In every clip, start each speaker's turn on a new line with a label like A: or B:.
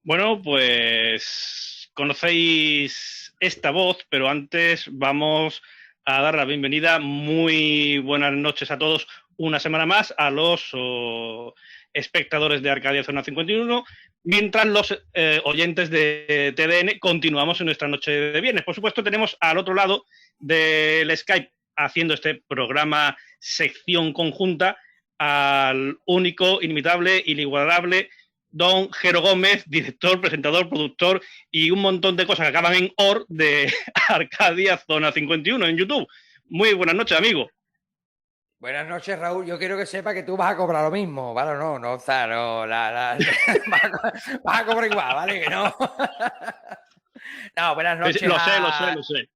A: Bueno, pues conocéis esta voz, pero antes vamos a dar la bienvenida. Muy buenas noches a todos, una semana más, a los espectadores de Arcadia Zona 51, mientras los oyentes de TDN continuamos en nuestra noche de viernes. Por supuesto, tenemos al otro lado del Skype haciendo este programa sección conjunta al único, inimitable, inigualable Don Jero Gómez, director, presentador, productor y un montón de cosas que acaban en OR de Arcadia Zona 51 en YouTube. Muy buenas noches, amigo.
B: Buenas noches, Raúl. Yo quiero que sepa que tú vas a cobrar lo mismo, ¿vale? No, o sea, no, vas a cobrar igual, ¿vale? Que no. No, buenas noches
A: Lo sé, lo sé, lo sé.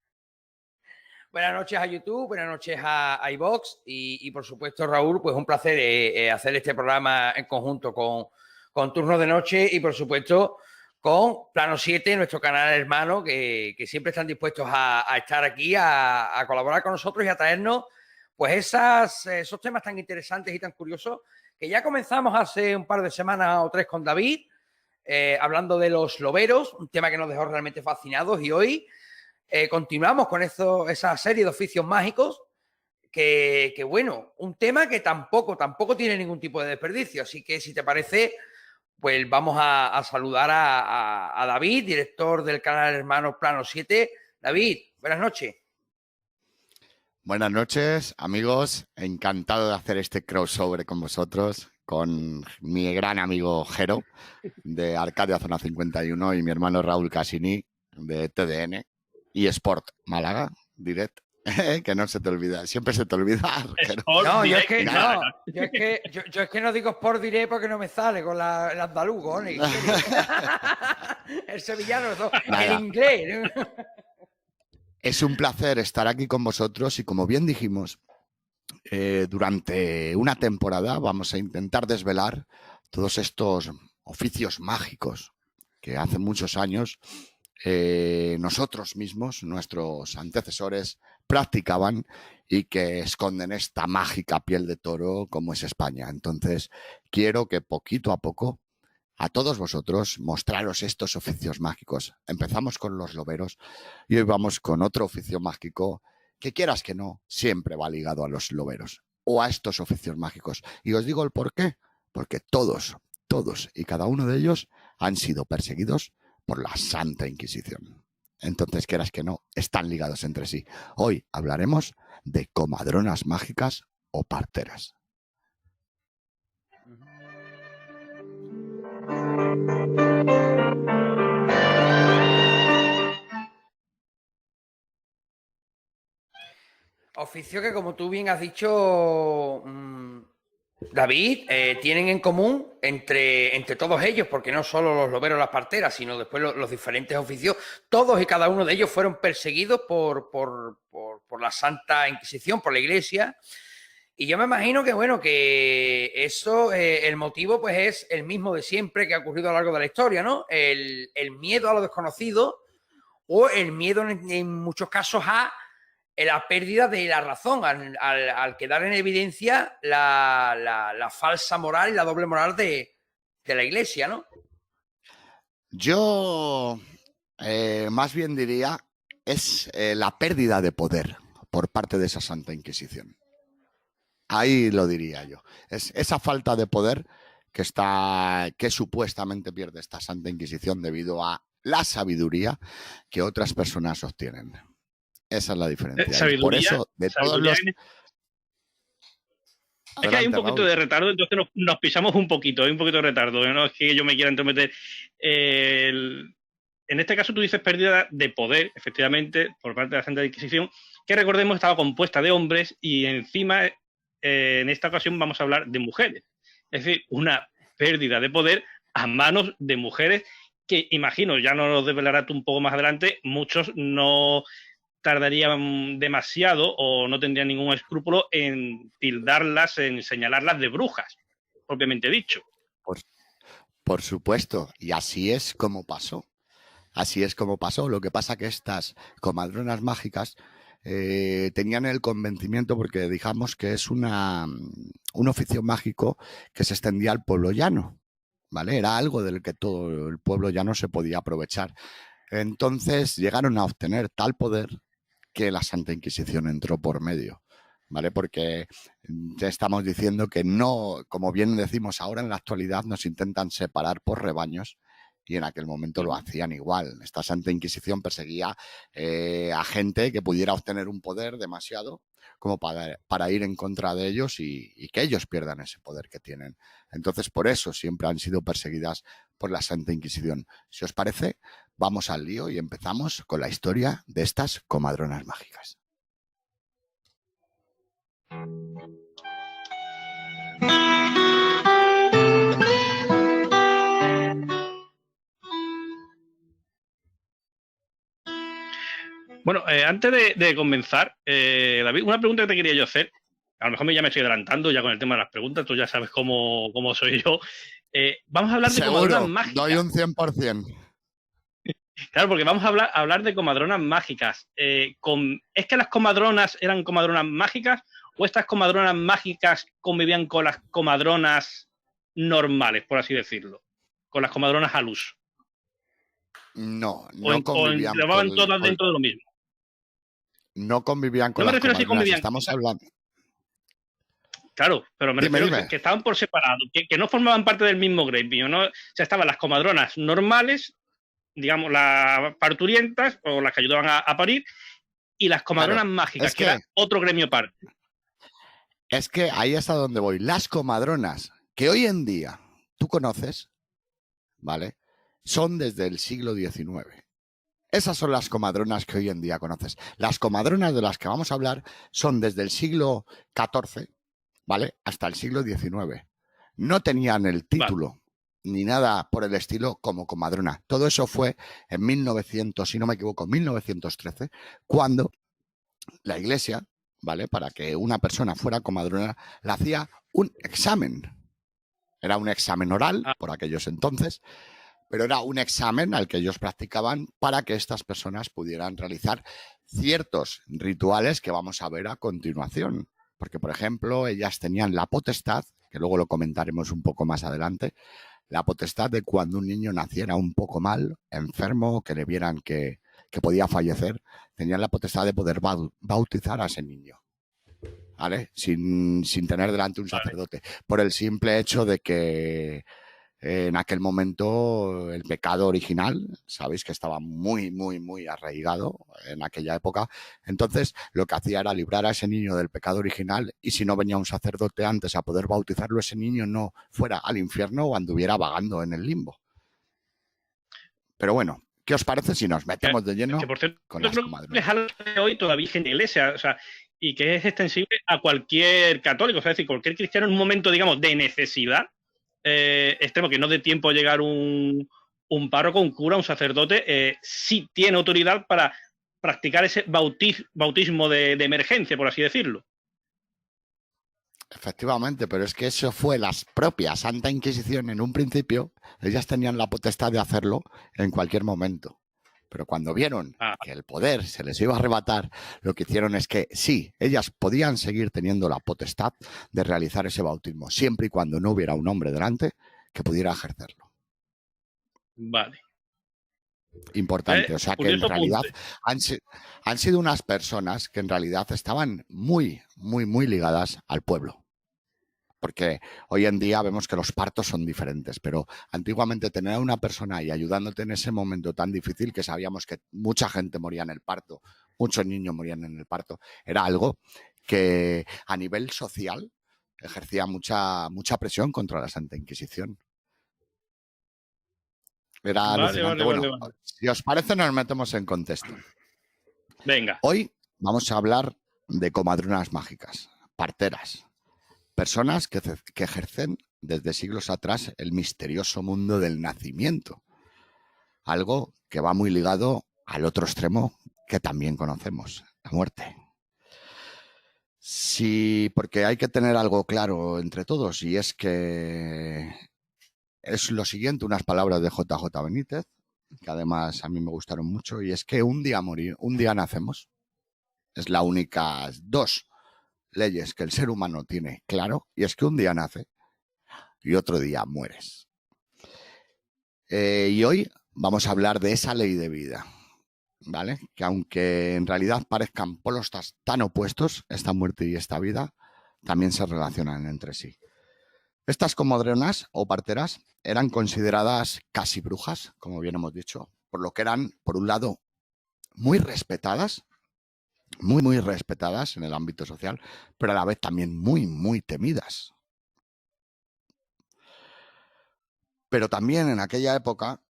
B: Buenas noches a YouTube, buenas noches a iVox y por supuesto, Raúl, pues un placer hacer este programa en conjunto con Turnos de Noche y por supuesto con Plano 7, nuestro canal hermano, que siempre están dispuestos a estar aquí, a colaborar con nosotros y a traernos pues esos temas tan interesantes y tan curiosos que ya comenzamos hace un par de semanas o tres con David, hablando de los loberos, un tema que nos dejó realmente fascinados y hoy continuamos con esa serie de oficios mágicos que, bueno, un tema que tampoco tiene ningún tipo de desperdicio. Así que si te parece, pues vamos a saludar a David, director del canal Hermanos Plano 7. David, buenas noches.
C: Buenas noches, amigos. Encantado de hacer este crossover con vosotros, con mi gran amigo Jero de Arcadia Zona 51 y mi hermano Raúl Casini de TDN y Sport Málaga Direct. Que no se te olvida, siempre se te olvida.
B: No, yo es que no digo Sport Direct porque no me sale con el andaluz, ¿no? El sevillano, el inglés.
C: Es un placer estar aquí con vosotros y como bien dijimos, durante una temporada vamos a intentar desvelar todos estos oficios mágicos que hace muchos años nosotros mismos, nuestros antecesores, practicaban y que esconden esta mágica piel de toro como es España. Entonces, quiero que poquito a poco a todos vosotros mostraros estos oficios mágicos. Empezamos con los loberos y hoy vamos con otro oficio mágico que, quieras que no, siempre va ligado a los loberos o a estos oficios mágicos. Y os digo el por qué. Porque todos y cada uno de ellos han sido perseguidos por la Santa Inquisición. Entonces, quieras que no, están ligados entre sí. Hoy hablaremos de comadronas mágicas o parteras.
B: Oficio que, como tú bien has dicho, David, tienen en común entre todos ellos, porque no solo los loberos, las parteras, sino después los diferentes oficios, todos y cada uno de ellos fueron perseguidos por la Santa Inquisición, por la Iglesia. Y yo me imagino que, bueno, que eso, el motivo, pues es el mismo de siempre que ha ocurrido a lo largo de la historia, ¿no? El miedo a lo desconocido o el miedo en muchos casos a la pérdida de la razón, al quedar en evidencia la falsa moral y la doble moral de la Iglesia, ¿no?
C: Yo más bien diría es la pérdida de poder por parte de esa Santa Inquisición. Ahí lo diría yo. Es esa falta de poder que supuestamente pierde esta Santa Inquisición debido a la sabiduría que otras personas obtienen. Esa es la diferencia. Y por eso, de todos los...
A: Es que hay un poquito de retardo, entonces nos pisamos un poquito, hay un poquito de retardo, no es que yo me quiera entrometer. En este caso tú dices pérdida de poder, efectivamente, por parte de la Santa Inquisición, que recordemos estaba compuesta de hombres y encima, en esta ocasión vamos a hablar de mujeres. Es decir, una pérdida de poder a manos de mujeres que, imagino, ya nos lo desvelarás tú un poco más adelante, muchos no tardarían demasiado o no tendrían ningún escrúpulo en tildarlas, en señalarlas de brujas, propiamente dicho.
C: Por supuesto, y así es como pasó. Así es como pasó. Lo que pasa que estas comadronas mágicas tenían el convencimiento, porque digamos que es un oficio mágico que se extendía al pueblo llano, ¿vale? Era algo del que todo el pueblo ya no se podía aprovechar. Entonces llegaron a obtener tal poder que la Santa Inquisición entró por medio, ¿vale? Porque ya estamos diciendo que no, como bien decimos ahora, en la actualidad nos intentan separar por rebaños y en aquel momento lo hacían igual. Esta Santa Inquisición perseguía a gente que pudiera obtener un poder demasiado como para ir en contra de ellos y que ellos pierdan ese poder que tienen. Entonces, por eso siempre han sido perseguidas por la Santa Inquisición. Si os parece, vamos al lío y empezamos con la historia de estas comadronas mágicas.
A: Bueno, antes de comenzar, David, una pregunta que te quería yo hacer. A lo mejor ya me estoy adelantando ya con el tema de las preguntas, tú ya sabes cómo soy yo. Vamos a hablar de comadronas mágicas.
C: Doy un 100%.
A: Claro, porque vamos a hablar de comadronas mágicas. ¿Es que las comadronas eran comadronas mágicas o estas comadronas mágicas convivían con las comadronas normales, por así decirlo? Con las comadronas al uso.
C: No
A: convivían. O todas dentro de lo mismo.
C: No convivían con las comadronas.
A: Convivían.
C: Estamos hablando.
A: Claro, pero me refiero que estaban por separado, que no formaban parte del mismo gremio, ¿no? O sea, estaban las comadronas normales, digamos, las parturientas o las que ayudaban a parir, y las comadronas mágicas, que era otro gremio aparte.
C: Es que ahí es a donde voy. Las comadronas que hoy en día tú conoces, ¿vale? Son desde el siglo XIX. Esas son las comadronas que hoy en día conoces. Las comadronas de las que vamos a hablar son desde el siglo XIV, ¿vale? Hasta el siglo XIX. No tenían el título ni nada por el estilo como comadrona. Todo eso fue en 1900, si no me equivoco, 1913, cuando la Iglesia, ¿vale? Para que una persona fuera comadrona, le hacía un examen. Era un examen oral por aquellos entonces, pero era un examen al que ellos practicaban para que estas personas pudieran realizar ciertos rituales que vamos a ver a continuación. Porque, por ejemplo, ellas tenían la potestad, que luego lo comentaremos un poco más adelante, la potestad de cuando un niño naciera un poco mal, enfermo, que le vieran que podía fallecer, tenían la potestad de poder bautizar a ese niño, ¿vale? Sin tener delante un sacerdote, por el simple hecho de que en aquel momento el pecado original, sabéis que estaba muy, muy, muy arraigado en aquella época. Entonces lo que hacía era librar a ese niño del pecado original y si no venía un sacerdote antes a poder bautizarlo, ese niño no fuera al infierno o anduviera vagando en el limbo. Pero bueno, ¿qué os parece si nos metemos de lleno con las comadronas?
A: Es algo de hoy todavía en la Iglesia, o sea, y que es extensible a cualquier católico, o sea, es decir, cualquier cristiano en un momento, digamos, de necesidad extremo, que no dé tiempo a llegar un párroco, un cura, un sacerdote, sí tiene autoridad para practicar ese bautismo de emergencia, por así decirlo.
C: Efectivamente, pero es que eso fue la propia Santa Inquisición en un principio. Ellas tenían la potestad de hacerlo en cualquier momento. Pero cuando vieron que el poder se les iba a arrebatar, lo que hicieron es que sí, ellas podían seguir teniendo la potestad de realizar ese bautismo, siempre y cuando no hubiera un hombre delante que pudiera ejercerlo.
A: Vale.
C: Importante, o sea que en realidad han sido unas personas que en realidad estaban muy, muy, muy ligadas al pueblo. Porque hoy en día vemos que los partos son diferentes, pero antiguamente tener a una persona ahí ayudándote en ese momento tan difícil, que sabíamos que mucha gente moría en el parto, muchos niños morían en el parto, era algo que a nivel social ejercía mucha presión contra la Santa Inquisición. Era alucinante. Vale. Si os parece, nos metemos en contexto.
A: Venga.
C: Hoy vamos a hablar de comadronas mágicas, parteras. Personas que ejercen desde siglos atrás el misterioso mundo del nacimiento. Algo que va muy ligado al otro extremo que también conocemos, la muerte. Sí, porque hay que tener algo claro entre todos y es que es lo siguiente, unas palabras de JJ Benítez, que además a mí me gustaron mucho, y es que un día nacemos. Es la única dos leyes que el ser humano tiene claro, y es que un día nace y otro día mueres. Y hoy vamos a hablar de esa ley de vida, ¿vale? Que aunque en realidad parezcan polos tan opuestos, esta muerte y esta vida, también se relacionan entre sí. Estas comadronas o parteras eran consideradas casi brujas, como bien hemos dicho, por lo que eran, por un lado, muy respetadas, muy respetadas en el ámbito social, pero a la vez también muy temidas. Pero también en aquella época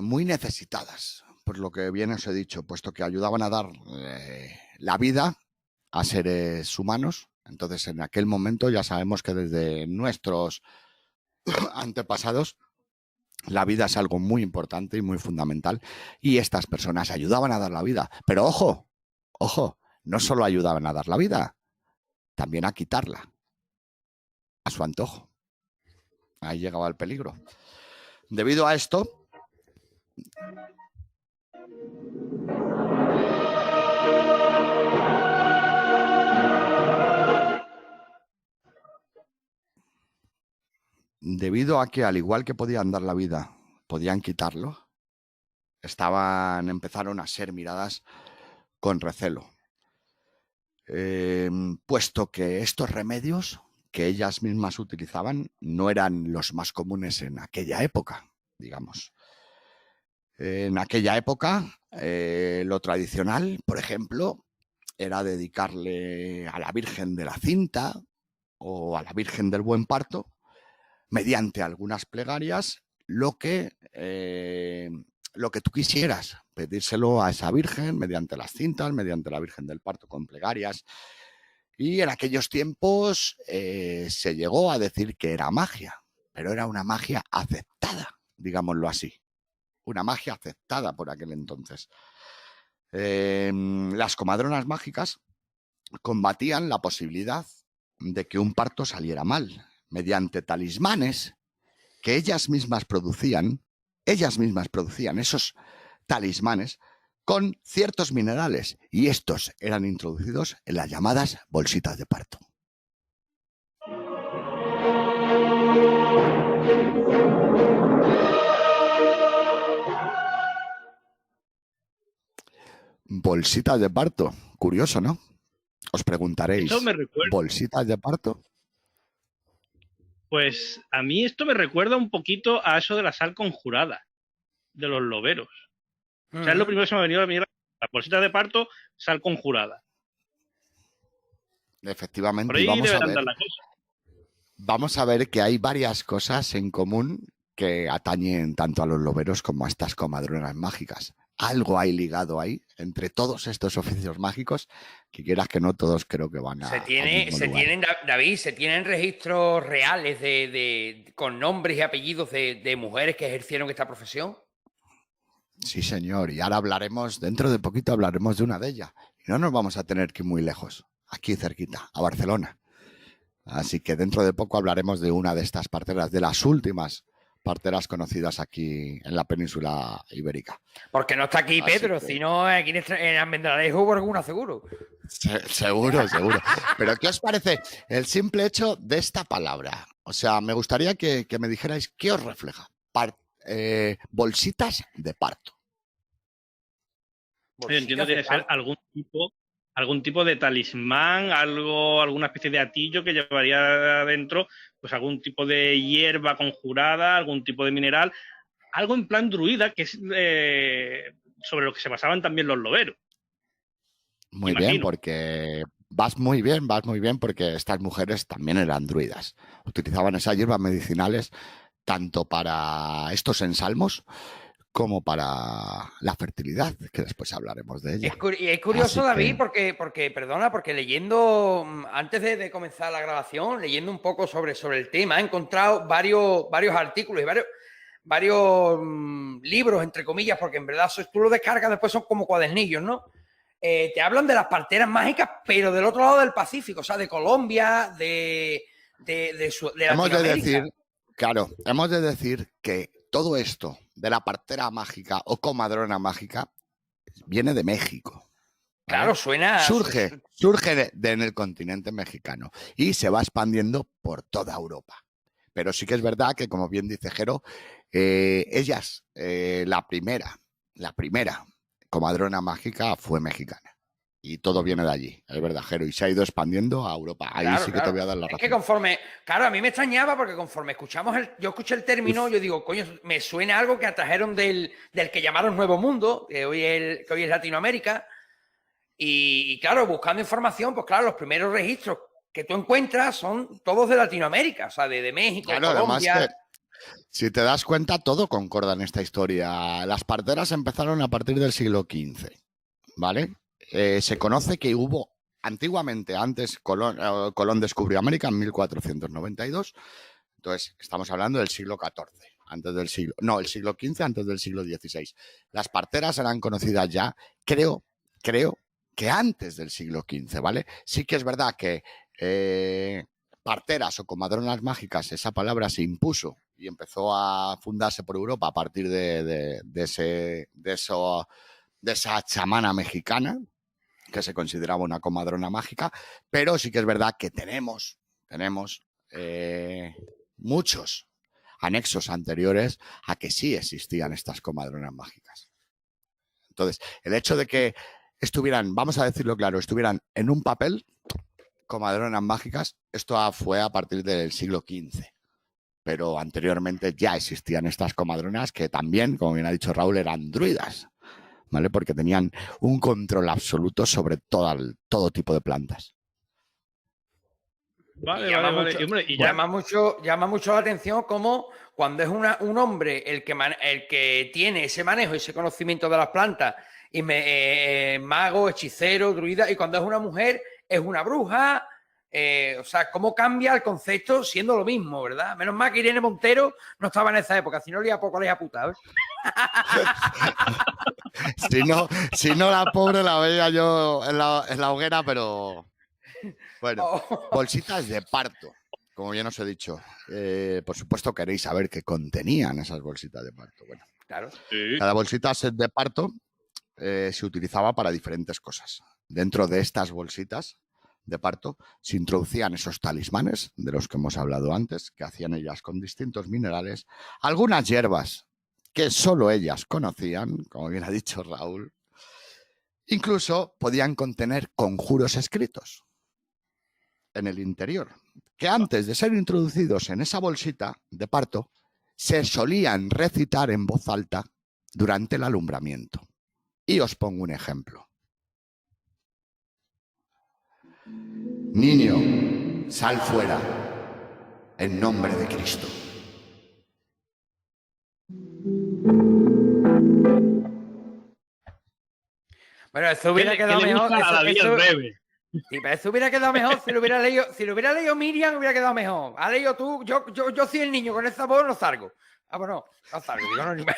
C: muy necesitadas, por lo que bien os he dicho, puesto que ayudaban a dar la vida a seres humanos. Entonces, en aquel momento ya sabemos que desde nuestros antepasados la vida es algo muy importante y muy fundamental, y estas personas ayudaban a dar la vida. Pero ojo, no solo ayudaban a dar la vida, también a quitarla a su antojo. Ahí llegaba el peligro. Debido a esto, debido a que, al igual que podían dar la vida, podían quitarlo, empezaron a ser miradas con recelo. Puesto que estos remedios que ellas mismas utilizaban no eran los más comunes en aquella época, digamos. En aquella época, lo tradicional, por ejemplo, era dedicarle a la Virgen de la Cinta o a la Virgen del Buen Parto, mediante algunas plegarias, lo que tú quisieras, pedírselo a esa Virgen mediante las cintas, mediante la Virgen del Parto con plegarias. Y en aquellos tiempos se llegó a decir que era magia, pero era una magia aceptada, digámoslo así. Una magia aceptada por aquel entonces. Las comadronas mágicas combatían la posibilidad de que un parto saliera mal mediante talismanes que ellas mismas producían esos talismanes con ciertos minerales, y estos eran introducidos en las llamadas bolsitas de parto. Bolsitas de parto, curioso, ¿no? Os preguntaréis,
A: Eso me recuerda.
C: ¿bolsitas de parto?
A: Pues a mí esto me recuerda un poquito a eso de la sal conjurada, de los loberos. O sea, es lo primero que se me ha venido a la bolsita de parto, sal conjurada.
C: Efectivamente.
A: Por ahí debe andar la cosa.
C: Vamos a ver que hay varias cosas en común que atañen tanto a los loberos como a estas comadronas mágicas. Algo hay ligado ahí entre todos estos oficios mágicos, que quieras que no, todos creo que van a...
B: David, se tienen registros reales con nombres y apellidos de mujeres que ejercieron esta profesión.
C: Sí, señor, y ahora dentro de poquito hablaremos de una de ellas. Y no nos vamos a tener que ir muy lejos, aquí cerquita, a Barcelona. Así que dentro de poco hablaremos de una de estas parteras, de las últimas parteras conocidas aquí en la península ibérica.
B: Porque no está aquí Pedro, si no aquí en Almendralejo por alguna seguro.
C: Seguro. Pero ¿qué os parece el simple hecho de esta palabra? O sea, me gustaría que me dijerais qué os refleja. Bolsitas de parto.
A: Yo entiendo que debe ser algún tipo de talismán, alguna especie de atillo que llevaría adentro, pues algún tipo de hierba conjurada, algún tipo de mineral, algo en plan druida, que es sobre lo que se basaban también los loberos.
C: Muy bien, porque vas muy bien, porque estas mujeres también eran druidas. Utilizaban esas hierbas medicinales tanto para estos ensalmos como para la fertilidad, que después hablaremos de ella.
B: Es curioso, David, porque leyendo, antes de comenzar la grabación, leyendo un poco sobre el tema, he encontrado varios artículos y varios libros, entre comillas, porque en verdad tú lo descargas, después son como cuadernillos, ¿no? Te hablan de las parteras mágicas, pero del otro lado del Pacífico, o sea, de Colombia, de Latinoamérica.
C: Hemos de decir que todo esto de la partera mágica o comadrona mágica viene de México.
B: Claro, suena...
C: Surge en el continente mexicano y se va expandiendo por toda Europa. Pero sí que es verdad que, como bien dice Jero, Ellas, la primera comadrona mágica fue mexicana. Y todo viene de allí, es verdadero. Y se ha ido expandiendo a Europa. Ahí
B: Claro,
C: sí que te voy a dar la
B: Es
C: razón.
B: que conforme, claro, a mí me extrañaba porque conforme yo escuché el término, yo digo, coño, me suena algo que atrajeron del que llamaron Nuevo Mundo, que hoy es Latinoamérica. Y claro, buscando información, pues claro, los primeros registros que tú encuentras son todos de Latinoamérica, o sea, de México,
C: Claro, además
B: Colombia.
C: que, si te das cuenta, todo concorda en esta historia. Las parteras empezaron a partir del siglo XV, ¿vale? Se conoce que hubo antiguamente, antes Colón descubrió América en 1492, entonces estamos hablando del siglo XIV, el siglo XV antes del siglo XVI. Las parteras eran conocidas ya, creo que antes del siglo XV, ¿vale? Sí que es verdad que parteras o comadronas mágicas, esa palabra se impuso y empezó a fundarse por Europa a partir de esa chamana mexicana, que se consideraba una comadrona mágica, pero sí que es verdad que tenemos muchos anexos anteriores a que sí existían estas comadronas mágicas. Entonces, el hecho de que estuvieran, vamos a decirlo claro, estuvieran en un papel comadronas mágicas, esto fue a partir del siglo XV. Pero anteriormente ya existían estas comadronas que también, como bien ha dicho Raúl, eran druidas, ¿vale? Porque tenían un control absoluto sobre todo tipo de plantas.
A: Vale.
B: Llama mucho la atención como cuando es un hombre el que tiene ese manejo, ese conocimiento de las plantas, y mago, hechicero, druida, y cuando es una mujer es una bruja. O sea, cómo cambia el concepto siendo lo mismo, ¿verdad? Menos mal que Irene Montero no estaba en esa época, si no le iba poco, le iba puta, ¿ves?
C: si no, la pobre la veía yo en la hoguera, pero bueno, bolsitas de parto, como bien os he dicho. Por supuesto queréis saber qué contenían esas bolsitas de parto. Bueno,
B: claro.
A: Sí.
C: Cada bolsita de parto se utilizaba para diferentes cosas. Dentro de estas bolsitas de parto se introducían esos talismanes de los que hemos hablado antes, que hacían ellas con distintos minerales, algunas hierbas que solo ellas conocían, como bien ha dicho Raúl. Incluso podían contener conjuros escritos en el interior, que antes de ser introducidos en esa bolsita de parto, se solían recitar en voz alta durante el alumbramiento. Y os pongo un ejemplo. Niño, sal fuera, en nombre de Cristo.
B: Bueno, eso hubiera quedado mejor. Sí, pero eso hubiera quedado mejor si lo hubiera leído Miriam, hubiera quedado mejor. ¿Has leído tú? Yo soy el niño, con esa voz no salgo. Ah, pues no salgo. Digo, no, ni me...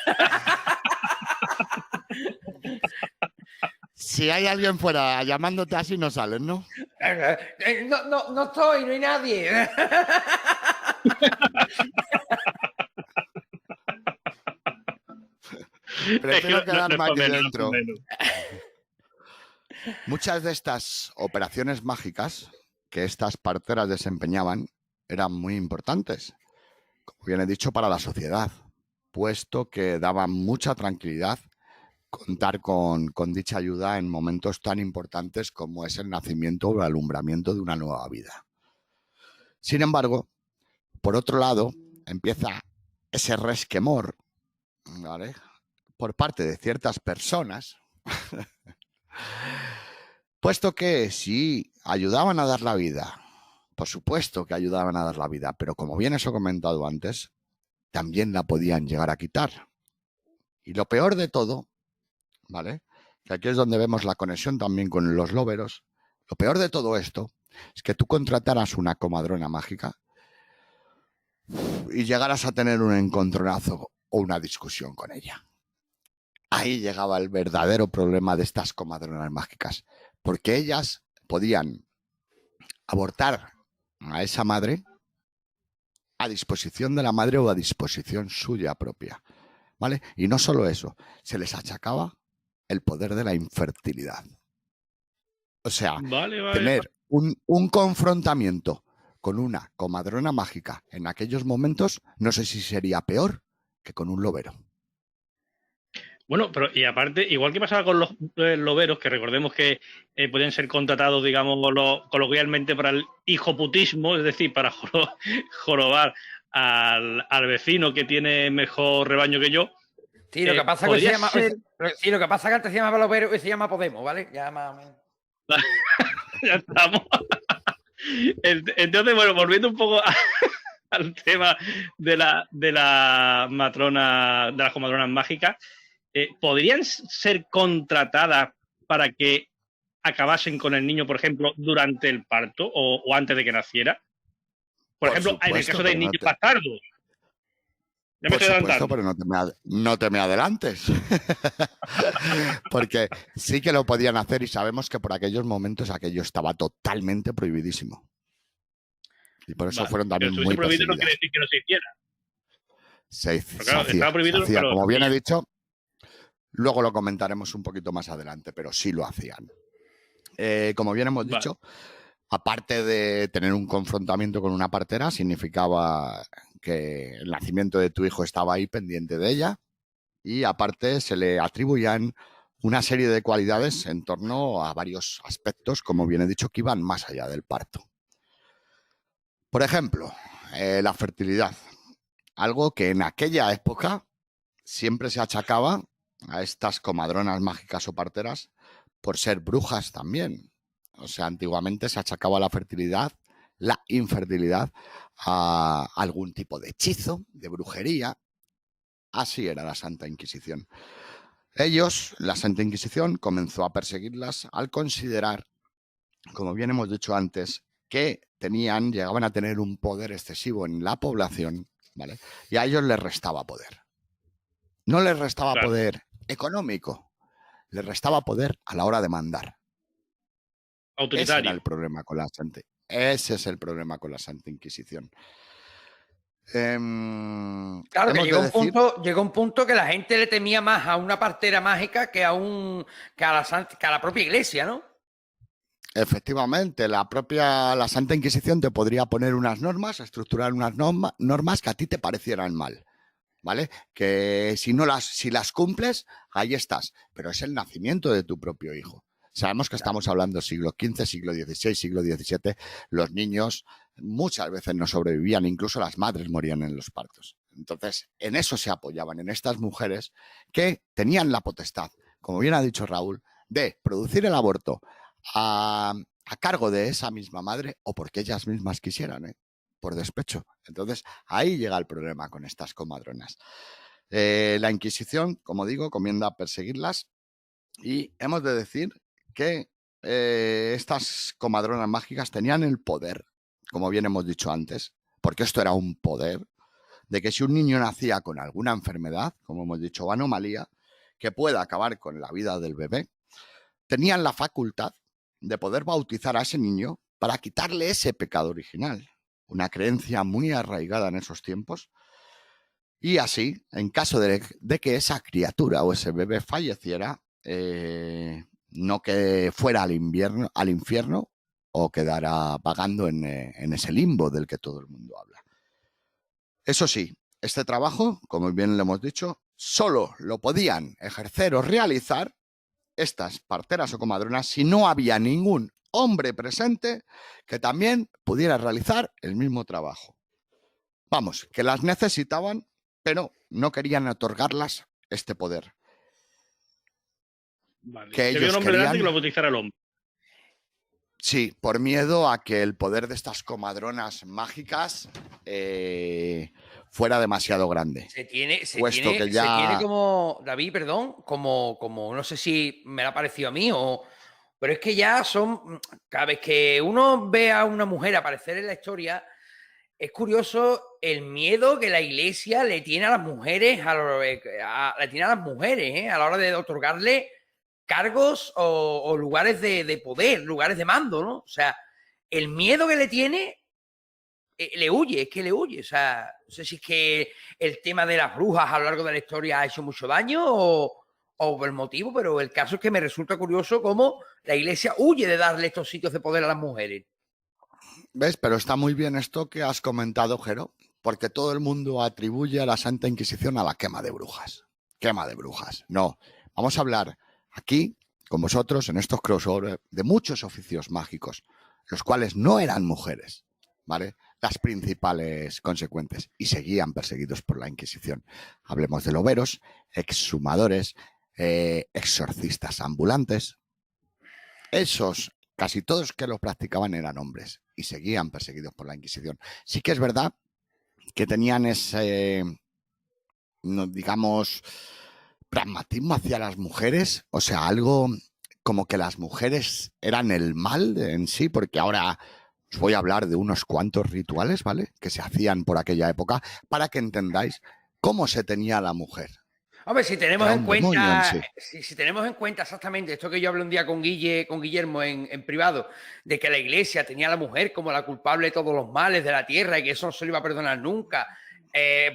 C: Si hay alguien fuera llamándote así, no sales, ¿no?
B: No estoy, no hay nadie.
C: Prefiero quedarme aquí
A: menos,
C: dentro. Muchas de estas operaciones mágicas que estas parteras desempeñaban eran muy importantes, como bien he dicho, para la sociedad, puesto que daban mucha tranquilidad contar con dicha ayuda en momentos tan importantes como es el nacimiento o el alumbramiento de una nueva vida. Sin embargo, por otro lado, empieza ese resquemor, ¿vale?, por parte de ciertas personas, puesto que sí ayudaban a dar la vida, por supuesto que ayudaban a dar la vida, pero como bien os he comentado antes, también la podían llegar a quitar. Y lo peor de todo, ¿vale?, que aquí es donde vemos la conexión también con los lóberos, lo peor de todo esto es que tú contrataras una comadrona mágica y llegaras a tener un encontronazo o una discusión con ella. Ahí llegaba el verdadero problema de estas comadronas mágicas, porque ellas podían abortar a esa madre a disposición de la madre o a disposición suya propia, ¿vale? Y no solo eso, se les achacaba el poder de la infertilidad. O sea, tener un confrontamiento con una comadrona mágica en aquellos momentos, no sé si sería peor que con un lobero.
A: Bueno, pero y aparte, igual que pasaba con los loberos, que recordemos que podían ser contratados, digamos, coloquialmente para el hijoputismo, es decir, para jorobar al vecino que tiene mejor rebaño que yo.
B: Sí, lo que pasa es que se llama, sí, lo que pasa es que antes se llamaba lobero y se llama Podemos, ¿vale? Ya más o menos.
A: Ya estamos. Entonces, bueno, volviendo un poco al tema de la matrona, de las comadronas mágicas, ¿podrían ser contratadas para que acabasen con el niño, por ejemplo, durante el parto o antes de que naciera? Por ejemplo,
C: supuesto,
A: en el caso de niños bastardos. Ya me
C: Por
A: estoy
C: supuesto,
A: adelantando.
C: pero no te me adelantes. Porque sí que lo podían hacer y sabemos que por aquellos momentos aquello estaba totalmente prohibidísimo. Y por eso fueron también
A: pero
C: muy
A: prohibido
C: perseguidas.
A: no quiere decir que no se hiciera.
C: Se
A: Estaba prohibido,
C: hacía.
A: pero
C: Como bien he
A: hacía.
C: dicho, luego lo comentaremos un poquito más adelante, pero sí lo hacían. Como bien hemos dicho, aparte de tener un confrontamiento con una partera, significaba que el nacimiento de tu hijo estaba ahí pendiente de ella, y aparte se le atribuían una serie de cualidades en torno a varios aspectos, como bien he dicho, que iban más allá del parto. Por ejemplo, la fertilidad, algo que en aquella época siempre se achacaba a estas comadronas mágicas o parteras por ser brujas también. O sea, antiguamente se achacaba la fertilidad, la infertilidad, a algún tipo de hechizo, de brujería. Así era la Santa Inquisición. La Santa Inquisición, comenzó a perseguirlas al considerar, como bien hemos dicho antes, que llegaban a tener un poder excesivo en la población, ¿vale? Y a ellos les restaba poder. No les restaba poder económico, les restaba poder a la hora de mandar.
A: Autoritario.
C: Ese era el problema con la Santa. Ese es el problema con la Santa Inquisición.
B: Claro, que llegó un punto que la gente le temía más a una partera mágica que a la propia iglesia, ¿no?
C: Efectivamente, la Santa Inquisición te podría poner unas normas, estructurar unas normas que a ti te parecieran mal, ¿vale? Que si las cumples, ahí estás. Pero es el nacimiento de tu propio hijo. Sabemos que estamos hablando siglo XV, siglo XVI, siglo XVII. Los niños muchas veces no sobrevivían, incluso las madres morían en los partos. Entonces, en eso se apoyaban, en estas mujeres que tenían la potestad, como bien ha dicho Raúl, de producir el aborto a cargo de esa misma madre o porque ellas mismas quisieran, por despecho. Entonces, ahí llega el problema con estas comadronas. La Inquisición, como digo, comienza a perseguirlas y hemos de decir que estas comadronas mágicas tenían el poder, como bien hemos dicho antes, porque esto era un poder, de que si un niño nacía con alguna enfermedad, como hemos dicho, o anomalía, que pueda acabar con la vida del bebé, tenían la facultad de poder bautizar a ese niño para quitarle ese pecado original, una creencia muy arraigada en esos tiempos. Y así, en caso de que esa criatura o ese bebé falleciera, no que fuera al infierno o quedara vagando en ese limbo del que todo el mundo habla. Eso sí, este trabajo, como bien le hemos dicho, solo lo podían ejercer o realizar estas parteras o comadronas si no había ningún hombre presente que también pudiera realizar el mismo trabajo. Vamos, que las necesitaban, pero no querían otorgarlas este poder.
A: Vale.
C: Que
A: había un hombre delante que lo bautizara el hombre.
C: Sí, por miedo a que el poder de estas comadronas mágicas fuera demasiado grande.
B: Se tiene como, David, perdón, como no sé si me lo ha parecido a mí pero es que ya cada vez que uno ve a una mujer aparecer en la historia, es curioso el miedo que la iglesia le tiene a las mujeres, a la hora de otorgarle cargos o lugares de poder, lugares de mando, ¿no? O sea, el miedo que le tiene, le huye. O sea, no sé si es que el tema de las brujas a lo largo de la historia ha hecho mucho daño o el motivo, pero el caso es que me resulta curioso cómo la iglesia huye de darle estos sitios de poder a las mujeres.
C: ¿Ves? Pero está muy bien esto que has comentado, Jero, porque todo el mundo atribuye a la Santa Inquisición a la quema de brujas. Quema de brujas. No, vamos a hablar aquí con vosotros en estos crossover de muchos oficios mágicos, los cuales no eran mujeres, ¿vale? Las principales consecuentes y seguían perseguidos por la Inquisición. Hablemos de loberos, exhumadores, exorcistas ambulantes. Esos, casi todos que lo practicaban eran hombres y seguían perseguidos por la Inquisición. Sí que es verdad que tenían ese, no, digamos, pragmatismo hacia las mujeres, o sea, algo como que las mujeres eran el mal en sí, porque ahora os voy a hablar de unos cuantos rituales, ¿vale? Que se hacían por aquella época para que entendáis cómo se tenía a la mujer.
B: Hombre, si tenemos
C: Era
B: en
C: un demonio en
B: cuenta,
C: sí.
B: si tenemos en cuenta exactamente esto que yo hablé un día con Guillermo en privado, de que la iglesia tenía a la mujer como la culpable de todos los males de la tierra y que eso no se le iba a perdonar nunca,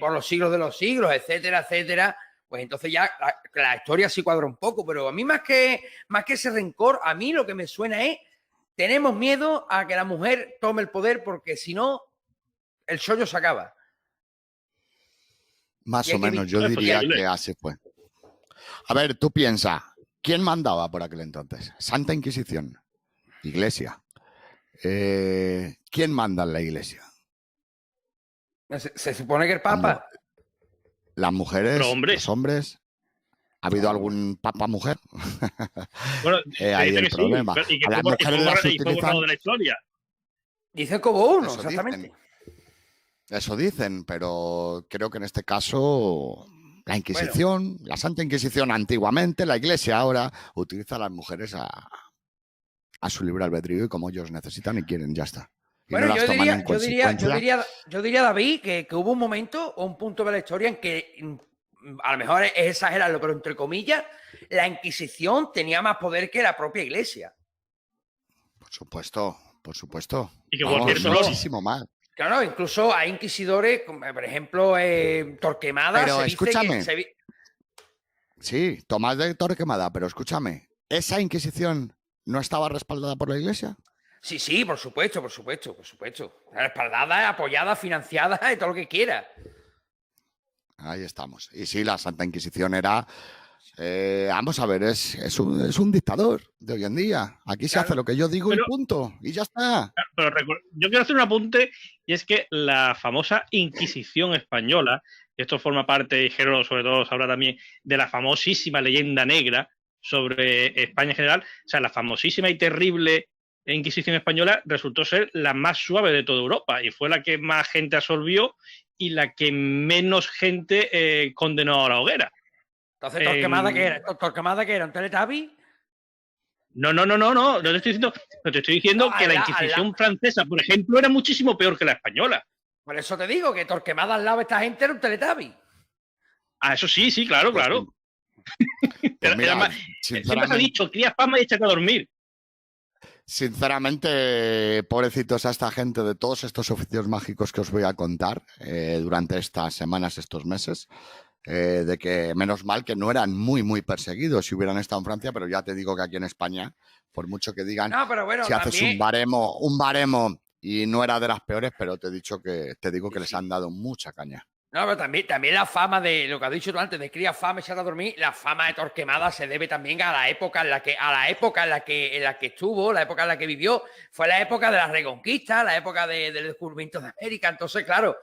B: por los siglos de los siglos, etcétera, etcétera, pues entonces ya la historia sí cuadra un poco, pero a mí más que ese rencor, a mí lo que me suena es, tenemos miedo a que la mujer tome el poder porque si no, el chollo se acaba.
C: Más o menos, yo diría que así fue. A ver, tú piensa, ¿quién mandaba por aquel entonces? Santa Inquisición, Iglesia. ¿Quién manda en la Iglesia?
B: Se supone que el Papa.
C: Las mujeres, los hombres. ¿Ha habido algún papa mujer?
A: Bueno,
C: ahí el problema.
A: Sí, y que
C: a las mujeres las utilizan...
A: de la historia.
B: Dicen como uno,
C: Eso
B: exactamente.
C: Dicen. Eso dicen, pero creo que en este caso la Inquisición, la Santa Inquisición antiguamente, la Iglesia ahora utiliza a las mujeres a su libre albedrío y como ellos necesitan y quieren, ya está. Y
B: bueno,
C: no las toman en
B: consecuencia. Yo diría, David, que hubo un momento o un punto de la historia en que, a lo mejor es exagerarlo, pero entre comillas, la Inquisición tenía más poder que la propia Iglesia.
C: Por supuesto, por supuesto.
A: Y que por cierto,
C: muchísimo más.
B: Claro, incluso hay inquisidores, como, por ejemplo, Torquemada.
C: Pero escúchame.
B: Que
C: Sí, Tomás de Torquemada, pero escúchame, ¿esa Inquisición no estaba respaldada por la Iglesia?
B: Sí, por supuesto. Respaldada, apoyada, financiada y todo lo que quiera.
C: Ahí estamos. Y sí, la Santa Inquisición era... vamos a ver, es un dictador de hoy en día. Aquí se hace lo que yo digo y punto. Y ya está.
A: Pero yo quiero hacer un apunte, y es que la famosa Inquisición española, y esto forma parte, y Gerardo sobre todo sabrá también, de la famosísima leyenda negra sobre España en general, o sea, la famosísima y terrible Inquisición española resultó ser la más suave de toda Europa, y fue la que más gente absolvió y la que menos gente condenó a la hoguera.
B: Entonces, ¿Torquemada qué era? ¿Torquemada qué era? ¿Un Teletubby?
A: No te estoy diciendo, no te estoy diciendo que la Inquisición francesa, por ejemplo, era muchísimo peor que la española.
B: Por eso te digo que Torquemada al lado de esta gente era un Teletubby.
A: Ah, eso sí, claro,
C: pues,
A: claro.
C: Pues mira,
A: además, siempre se ha dicho, cría fama y échate a dormir.
C: Sinceramente, pobrecitos a esta gente de todos estos oficios mágicos que os voy a contar durante estas semanas, estos meses, de que menos mal que no eran muy perseguidos si hubieran estado en Francia, pero ya te digo que aquí en España, por mucho que digan, si haces un baremo y no era de las peores, pero te digo que les han dado mucha caña.
B: No, pero también la fama de lo que has dicho tú antes, de cría fama y echar a dormir, la fama de Torquemada se debe también a la época en la que estuvo, la época en la que vivió, fue la época de la Reconquista, la época del descubrimiento de América. Entonces, claro,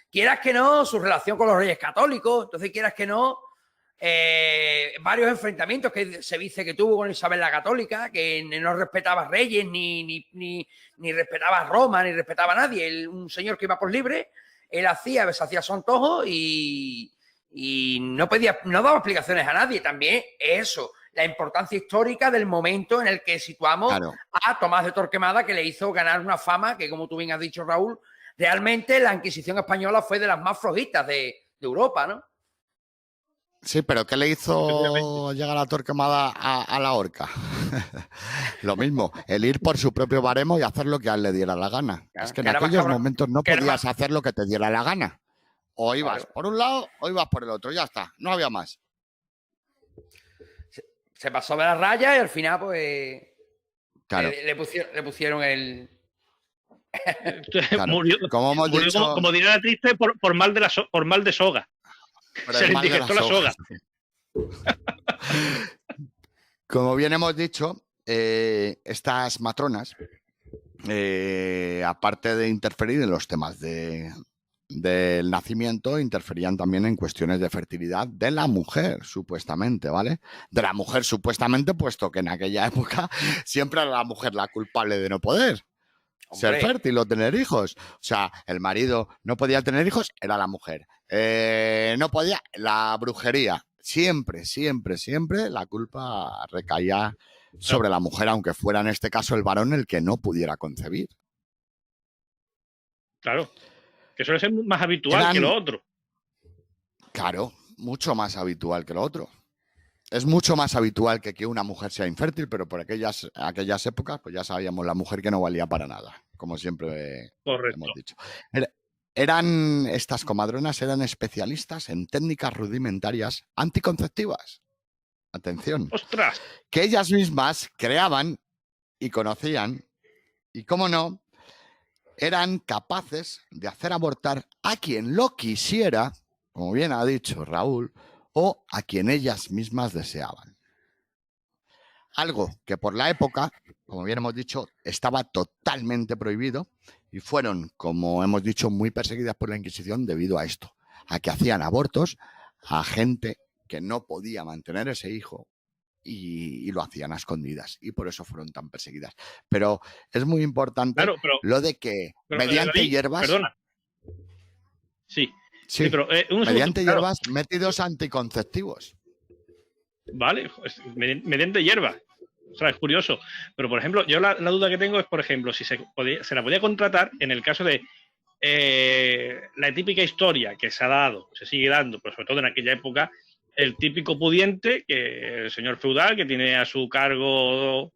B: quieras que no, su relación con los Reyes Católicos, entonces quieras que no, varios enfrentamientos que se dice que tuvo con Isabel la Católica, que no respetaba a reyes, ni respetaba a Roma, ni respetaba a nadie, un señor que iba por libre. Él hacía su antojo y no daba explicaciones a nadie. También eso, la importancia histórica del momento en el que situamos a Tomás de Torquemada, que le hizo ganar una fama que, como tú bien has dicho, Raúl, realmente la Inquisición española fue de las más flojitas de Europa, ¿no?
C: Sí, pero ¿qué le hizo llegar a Torquemada a la horca? Lo mismo, el ir por su propio baremo y hacer lo que a él le diera la gana. Claro, es que en aquellos momentos no podías hacer lo que te diera la gana. O ibas por un lado o ibas por el otro, ya está, no había más.
B: Se pasó de la raya y al final, pues, le pusieron el
C: Claro.
A: Murió,
C: Como hemos
A: murió
C: dicho,
A: como diría la triste, por mal por mal de soga.
C: por
A: Se
C: el
A: le
C: mal de
A: indigestó
C: las
A: la soga.
C: hojas. Como bien hemos dicho, estas matronas, aparte de interferir en los temas del nacimiento, interferían también en cuestiones de fertilidad de la mujer, supuestamente, ¿vale? De la mujer, supuestamente, puesto que en aquella época siempre era la mujer la culpable de no poder ser
B: Hombre,
C: fértil o tener hijos. O sea, el marido no podía tener hijos, era la mujer. No podía, la brujería. Siempre, siempre, siempre la culpa recaía sobre la mujer, aunque fuera en este caso el varón el que no pudiera concebir.
A: Claro. Que suele ser más habitual que lo otro.
C: Claro, mucho más habitual que lo otro. Es mucho más habitual que una mujer sea infértil, pero por aquellas épocas, pues ya sabíamos la mujer que no valía para nada, como siempre hemos dicho. Estas comadronas eran especialistas en técnicas rudimentarias anticonceptivas. Atención.
A: ¡Ostras!
C: Que ellas mismas creaban y conocían, y cómo no, eran capaces de hacer abortar a quien lo quisiera, como bien ha dicho Raúl, o a quien ellas mismas deseaban. Algo que por la época, como bien hemos dicho, estaba totalmente prohibido y fueron, como hemos dicho, muy perseguidas por la Inquisición debido a esto, a que hacían abortos a gente que no podía mantener ese hijo y lo hacían a escondidas y por eso fueron tan perseguidas. Pero es muy importante lo de que mediante hierbas...
A: Perdona. Sí, pero
C: mediante hierbas métodos anticonceptivos.
A: Vale, mediante hierbas. O sea, es curioso. Pero, por ejemplo, yo la duda que tengo es, por ejemplo, si se la podía contratar en el caso de la típica historia que se ha dado, se sigue dando, pero sobre todo en aquella época, el típico pudiente, que el señor feudal, que tiene a su cargo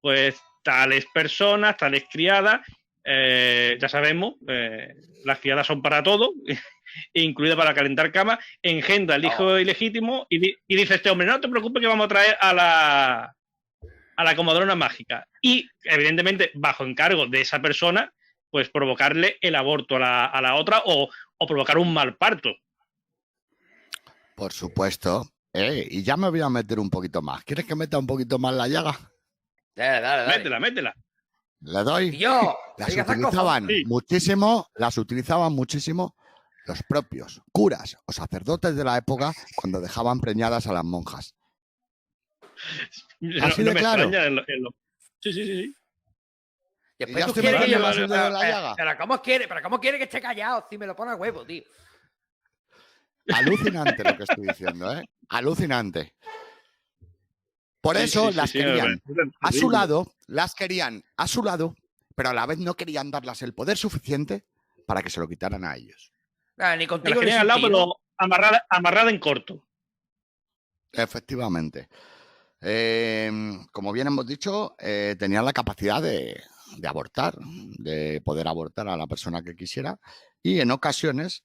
A: pues tales personas, tales criadas, ya sabemos, las criadas son para todo, incluida para calentar cama, engendra el hijo ilegítimo y dice este hombre, no te preocupes que vamos a traer a la comadrona mágica. Y, evidentemente, bajo encargo de esa persona, pues provocarle el aborto a la otra o provocar un mal parto.
C: Por supuesto. Y ya me voy a meter un poquito más. ¿Quieres que meta un poquito más la llaga?
B: Dale.
A: Métela.
C: ¿Le doy?
B: ¿Y yo?
C: Las utilizaban muchísimo los propios curas o sacerdotes de la época cuando dejaban preñadas a las monjas. Así de claro.
A: Sí.
B: Después tú quieres que yo pero ¿cómo quiere que esté callado si me lo pone a huevo, tío?
C: Alucinante lo que estoy diciendo, ¿eh? Alucinante. Por eso las querían a su lado, pero a la vez no querían darles el poder suficiente para que se lo quitaran a ellos.
B: Ni contigo
A: ni al lado, pero amarrada en corto.
C: Efectivamente. Como bien hemos dicho, tenían la capacidad de abortar, de poder abortar a la persona que quisiera, y en ocasiones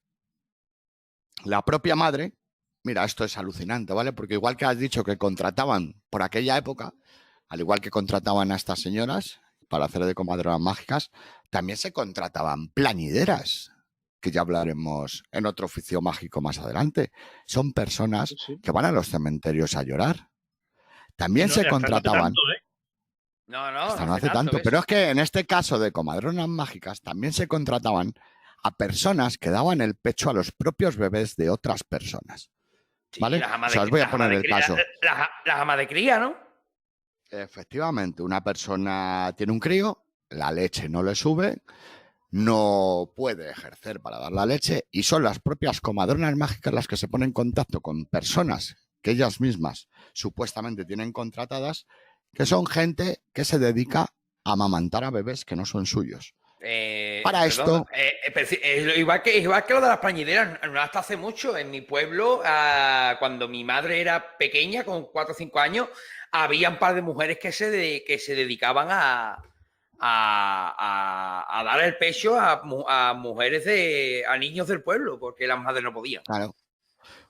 C: la propia madre, mira, esto es alucinante, ¿vale? Porque igual que has dicho que contrataban por aquella época, al igual que contrataban a estas señoras para hacer de comadronas mágicas, también se contrataban plañideras, que ya hablaremos en otro oficio mágico más adelante. Son personas que van a los cementerios a llorar. También se contrataban...
B: No
C: hace tanto. Pero es que en este caso de comadronas mágicas también se contrataban a personas que daban el pecho a los propios bebés de otras personas. ¿Vale? Os voy a poner el caso.
B: Las amas de cría, ¿no?
C: Efectivamente, una persona tiene un crío, la leche no le sube, no puede ejercer para dar la leche y son las propias comadronas mágicas las que se ponen en contacto con personas que ellas mismas supuestamente tienen contratadas, que son gente que se dedica a amamantar a bebés que no son suyos. Esto...
B: igual que lo de las plañideras, no hasta hace mucho, en mi pueblo, cuando mi madre era pequeña, con 4 o 5 años, había un par de mujeres que se dedicaban a dar el pecho a mujeres a niños del pueblo, porque las madres no podían.
C: Claro.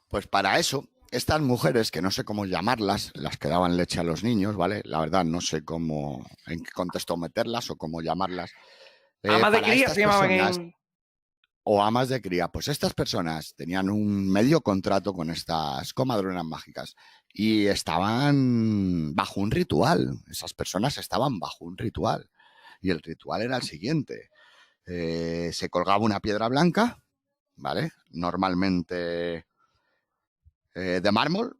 C: Pues para eso, estas mujeres, que no sé cómo llamarlas, las que daban leche a los niños, ¿vale? La verdad no sé en qué contexto meterlas o cómo llamarlas.
B: Amas de
C: para
B: cría
C: estas
B: se llamaban
C: personas,
B: en...
C: o amas de cría, pues estas personas tenían un medio contrato con estas comadronas mágicas y estaban bajo un ritual. Esas personas estaban bajo un ritual. Y el ritual era el siguiente. Se colgaba una piedra blanca, ¿vale? Normalmente de mármol,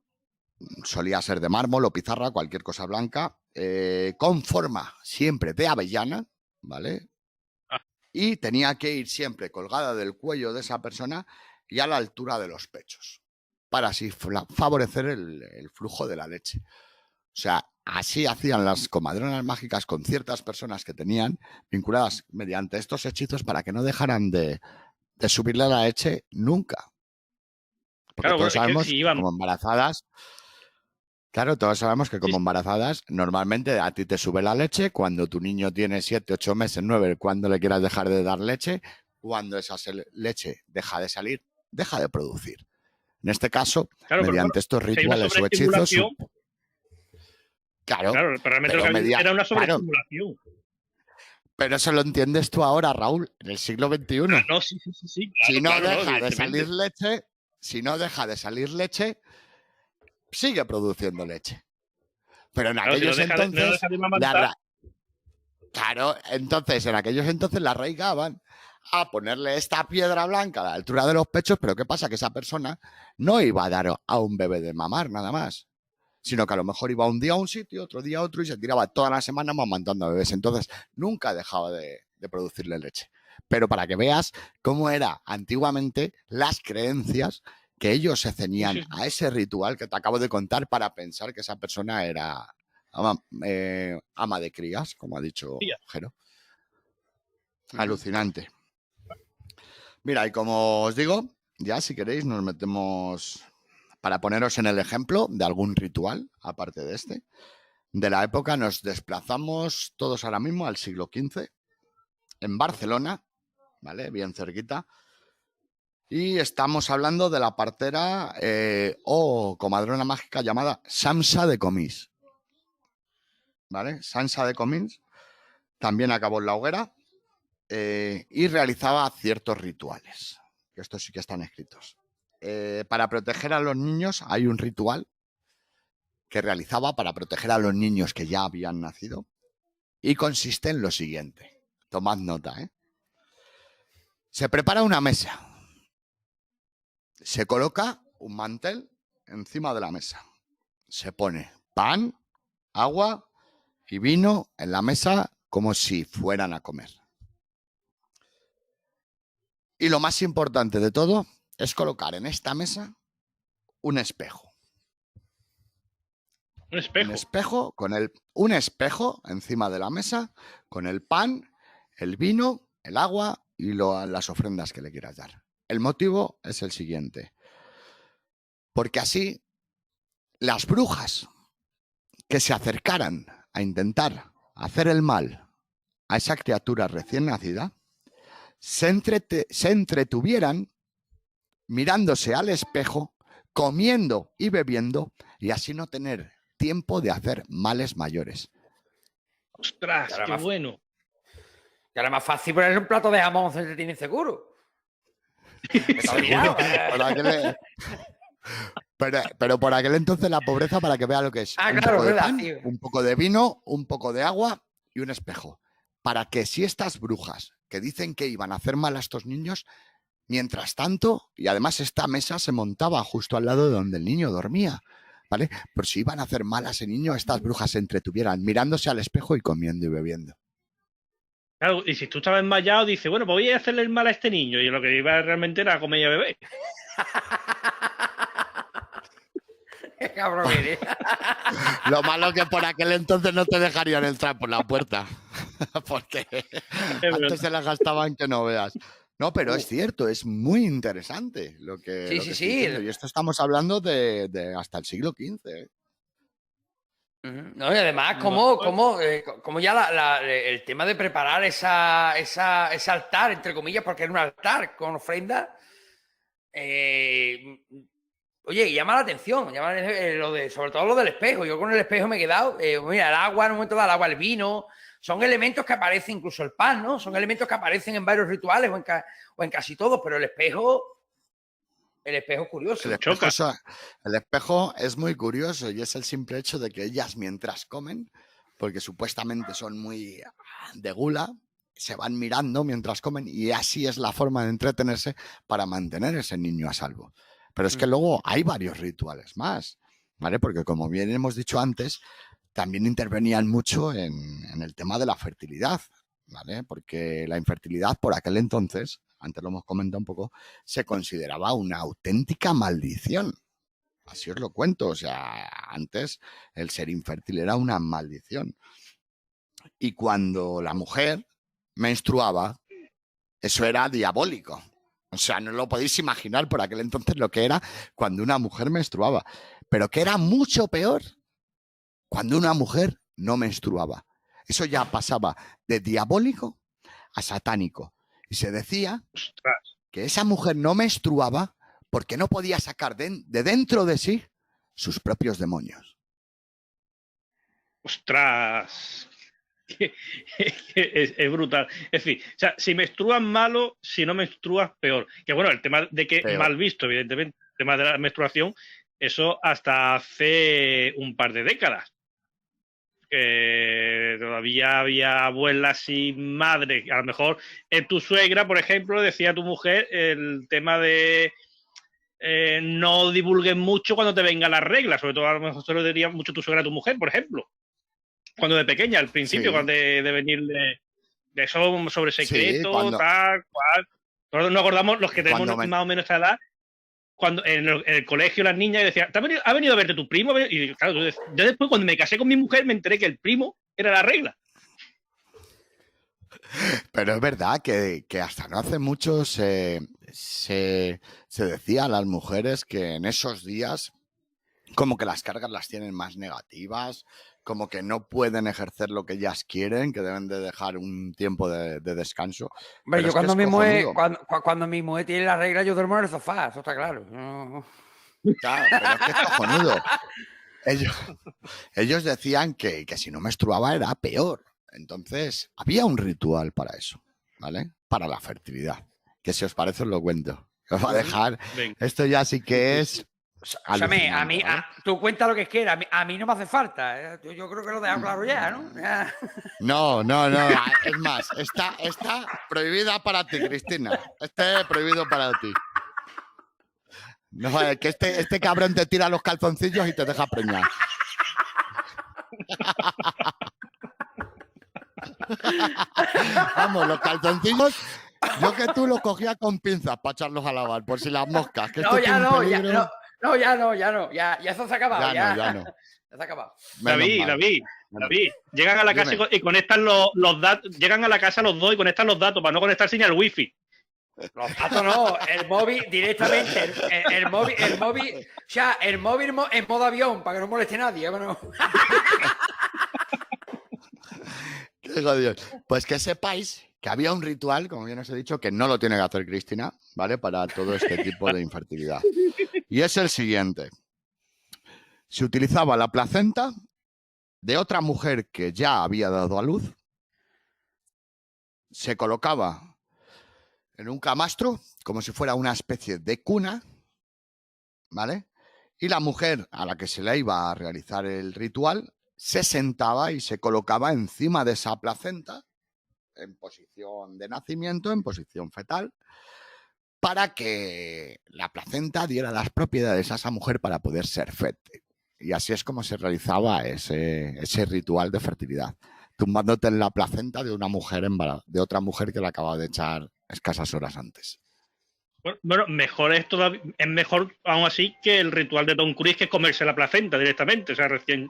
C: solía ser de mármol o pizarra, cualquier cosa blanca, con forma siempre de avellana, ¿vale? Y tenía que ir siempre colgada del cuello de esa persona y a la altura de los pechos, para así favorecer el flujo de la leche. O sea, así hacían las comadronas mágicas con ciertas personas que tenían vinculadas mediante estos hechizos para que no dejaran de subirle la leche nunca. Porque
A: Claro,
C: todos
A: es que
C: sabemos
A: si
C: que
A: iban...
C: como embarazadas, claro, todos sabemos que
A: Sí,
C: como embarazadas, normalmente a ti te sube la leche cuando tu niño tiene 7, 8 meses, 9, cuando le quieras dejar de dar leche, cuando esa leche deja de salir, deja de producir. En este caso,
A: claro, pero claro,
C: mediante estos
A: si hay una
C: rituales o hechizos,
A: sobreestimulación,
C: claro,
A: claro, pero realmente lo
C: pero
A: que era una
C: claro,
A: sobreestimulación.
C: pero eso lo entiendes tú ahora, Raúl, en el siglo XXI.
A: Ah, no, sí,
C: Si no
A: claro,
C: deja de
A: evidentemente.
C: salir leche, sigue produciendo leche. Pero en
A: Claro, si no
C: aquellos
A: deja de, no
C: entonces,
A: deja de amamantar,
C: claro, entonces en aquellos entonces la arraigaban a ponerle esta piedra blanca a la altura de los pechos, pero ¿qué pasa? Que esa persona no iba a dar a un bebé de mamar nada más, sino que a lo mejor iba un día a un sitio, otro día a otro y se tiraba toda la semana amamantando a bebés. Entonces nunca dejaba de producirle leche. Pero para que veas cómo era antiguamente las creencias que ellos se ceñían a ese ritual que te acabo de contar para pensar que esa persona era ama de crías, como ha dicho Jero. Alucinante. Mira, y como os digo, ya si queréis nos metemos para poneros en el ejemplo de algún ritual, aparte de este. De la época nos desplazamos todos ahora mismo al siglo XV, en Barcelona, ¿vale? Bien cerquita. Y estamos hablando de la partera o comadrona mágica llamada Sansa de Comís. ¿Vale? Sansa de Comís también acabó en la hoguera y realizaba ciertos rituales. Estos sí que están escritos. Para proteger a los niños hay un ritual que realizaba para proteger a los niños que ya habían nacido y consiste en lo siguiente. Tomad nota, ¿eh? Se prepara una mesa. Se coloca un mantel encima de la mesa. Se pone pan, agua y vino en la mesa como si fueran a comer. Y lo más importante de todo es colocar en esta mesa un espejo.
A: un espejo.
C: Un espejo un espejo encima de la mesa con el pan, el vino, el agua y las ofrendas que le quieras dar. El motivo es el siguiente. Porque así las brujas que se acercaran a intentar hacer el mal a esa criatura recién nacida se entretuvieran mirándose al espejo, comiendo y bebiendo y así no tener tiempo de hacer males mayores.
A: ¡Ostras, qué bueno!
B: Que era más fácil ponerle un plato de jamón, se tiene seguro.
C: Pero por aquel entonces la pobreza, para que vea lo que es.
B: Ah,
C: un
B: claro,
C: poco de
B: verdad,
C: pan,
B: sí.
C: un poco de vino, un poco de agua y un espejo. Para que si estas brujas que dicen que iban a hacer mal a estos niños, mientras tanto, y además esta mesa se montaba justo al lado de donde el niño dormía, ¿vale? Por si iban a hacer mal a ese niño, estas brujas se entretuvieran mirándose al espejo y comiendo y bebiendo.
A: Claro, y si tú estabas enmayado, dices, bueno, pues voy a hacerle el mal a este niño. Y lo que iba realmente era a comer y a beber.
B: Qué cabrón eres.
C: Lo malo que por aquel entonces no te dejarían entrar por la puerta. Porque antes se las gastaban que no veas. No, pero es cierto, es muy interesante lo que
B: Sí.
C: estoy diciendo. Y esto estamos hablando de hasta el siglo XV. ¿eh?
B: No, y además, como ya el tema de preparar ese altar, entre comillas, porque era un altar con ofrenda, oye, llama la atención, sobre todo lo del espejo. Yo con el espejo me he quedado, mira, el agua, en un momento dado, el agua, el vino, son elementos que aparecen, incluso el pan, ¿no? Son elementos que aparecen en varios rituales o en casi todos, pero el espejo es curioso.
C: El espejo es muy curioso y es el simple hecho de que ellas mientras comen, porque supuestamente son muy de gula, se van mirando mientras comen y así es la forma de entretenerse para mantener ese niño a salvo. Pero es que luego hay varios rituales más, ¿vale? Porque como bien hemos dicho antes, también intervenían mucho en el tema de la fertilidad, ¿vale? Porque la infertilidad por aquel entonces, antes lo hemos comentado un poco, se consideraba una auténtica maldición. Así os lo cuento, o sea, antes el ser infértil era una maldición. Y cuando la mujer menstruaba, eso era diabólico. O sea, no lo podéis imaginar por aquel entonces lo que era cuando una mujer menstruaba. Pero que era mucho peor cuando una mujer no menstruaba. Eso ya pasaba de diabólico a satánico. Y se decía que esa mujer no menstruaba porque no podía sacar de dentro de sí sus propios demonios.
A: ¡Ostras! Es brutal. Es decir, o sea, si menstruas malo, si no menstruas peor. Que bueno, el tema de que
C: Peor.
A: mal visto, evidentemente, el tema de la menstruación, eso hasta hace un par de décadas. Todavía había abuelas y madres. A lo mejor en tu suegra, por ejemplo, decía a tu mujer el tema de no divulgues mucho cuando te vengan las reglas. Sobre todo a lo mejor se lo diría mucho tu suegra a tu mujer, por ejemplo. Cuando de pequeña, al principio,
C: Sí.
A: cuando de venir de eso sobre secreto,
C: Sí, cuando,
A: tal, cual. Todos nos acordamos, los que tenemos
C: cuando
A: más o menos esta edad, cuando en el colegio las niñas decían, ¿ha venido a verte tu primo? Y claro, yo después, cuando me casé con mi mujer, me enteré que el primo era la regla.
C: Pero es verdad que hasta no hace mucho se decía a las mujeres que en esos días como que las cargas las tienen más negativas, como que no pueden ejercer lo que ellas quieren, que deben de dejar un tiempo de descanso.
B: Hombre,
C: Pero
B: yo
C: es que
B: cuando
C: es
B: mi mujer,
C: cojonudo.
B: cuando mi mujer tiene la regla, yo duermo en el sofá, eso está claro.
C: Claro, pero es que es cojonudo. Ellos decían que si no menstruaba era peor. Entonces, había un ritual para eso, ¿vale? Para la fertilidad. Que si os parece os lo cuento. Os va a dejar...
A: Venga.
C: Esto ya sí que es...
B: Escúchame, a mí,
C: ¿vale?
B: tú cuenta lo que quieras, a mí no me hace falta. Yo creo que lo he dejado claro ya, ¿no? Ya.
C: No. Es más, está prohibida para ti, Cristina. Este es prohibido para ti. No, es que este cabrón te tira los calzoncillos y te deja preñar. Vamos, los calzoncillos, yo que tú los cogía con pinzas para echarlos a lavar, por si las moscas. Que
B: No,
C: esto
B: ya
C: tiene un
B: no,
C: peligro.
B: ya no. Ya eso se ha acabado.
C: Ya
B: Ya
C: no.
B: Ya se ha acabado.
C: Menos mal.
A: David, llegan a la casa
C: Dime.
A: y conectan los datos, llegan a la casa los dos y conectan los datos para no conectarse ni al wifi.
B: Los datos no, el móvil directamente, el móvil, o sea, el móvil en modo avión para que no moleste a nadie. Bueno.
C: Qué jodido. Pues que sepáis que había un ritual, como bien os he dicho, que no lo tiene que hacer Cristina, ¿vale? Para todo este tipo de infertilidad. Y es el siguiente. Se utilizaba la placenta de otra mujer que ya había dado a luz, se colocaba en un camastro, como si fuera una especie de cuna, ¿vale? Y la mujer a la que se le iba a realizar el ritual se sentaba y se colocaba encima de esa placenta, en posición de nacimiento, en posición fetal, para que la placenta diera las propiedades a esa mujer para poder ser fértil. Y así es como se realizaba ese ritual de fertilidad, tumbándote en la placenta de una mujer de otra mujer que la acababa de echar escasas horas antes.
A: Bueno, mejor es todavía, es mejor aún así que el ritual de Tom Cruise, que es comerse la placenta directamente, o sea, recién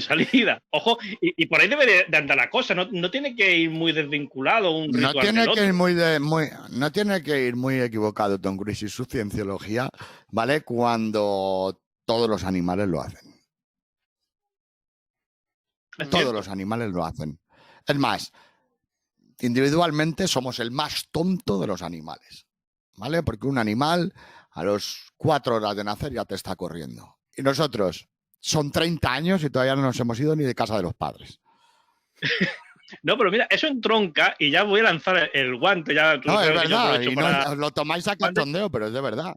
A: salida. Ojo, y por ahí debe de andar la cosa, no tiene que ir muy desvinculado un ritual
C: No tiene
A: del
C: que ir
A: otro.
C: no tiene que ir muy equivocado Tom Cruise y su cienciología, ¿vale? Cuando todos los animales lo hacen. Todos los animales lo hacen. Es más, individualmente somos el más tonto de los animales, ¿vale? Porque un animal a los 4 horas de nacer ya te está corriendo. Y nosotros son 30 años y todavía no nos hemos ido ni de casa de los padres.
A: No, pero mira, eso entronca y ya voy a lanzar el guante. Ya,
C: No, es
A: yo
C: verdad,
A: aprovecho
C: y
A: para...
C: no lo tomáis a cachondeo, pero es de verdad.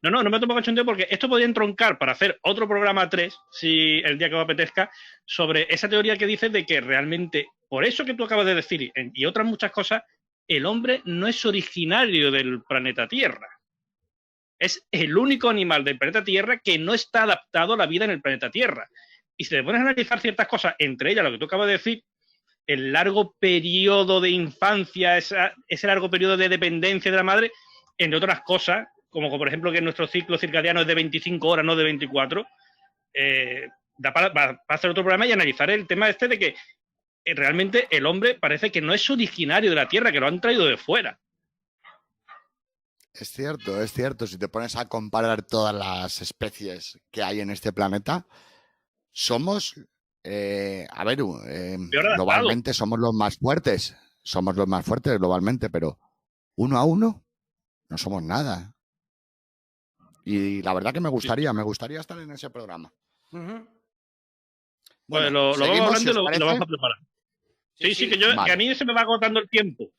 A: No me tomo cachondeo porque esto podría entroncar para hacer otro programa 3, si el día que os apetezca, sobre esa teoría que dices de que realmente, por eso que tú acabas de decir y otras muchas cosas, el hombre no es originario del planeta Tierra. Es el único animal del planeta Tierra que no está adaptado a la vida en el planeta Tierra. Y si te pones a analizar ciertas cosas, entre ellas lo que tú acabas de decir, el largo periodo de infancia, ese largo periodo de dependencia de la madre, entre otras cosas, como por ejemplo que nuestro ciclo circadiano es de 25 horas, no de 24, da para hacer otro programa y analizar el tema este de que realmente el hombre parece que no es originario de la Tierra, que lo han traído de fuera.
C: Es cierto, es cierto. Si te pones a comparar todas las especies que hay en este planeta, somos, globalmente somos los más fuertes. Somos los más fuertes globalmente, pero uno a uno no somos nada. Y la verdad que me gustaría estar en ese programa.
B: Uh-huh.
A: Bueno, lo vamos hablando y lo vamos a preparar. Sí, que a mí se me va agotando el tiempo.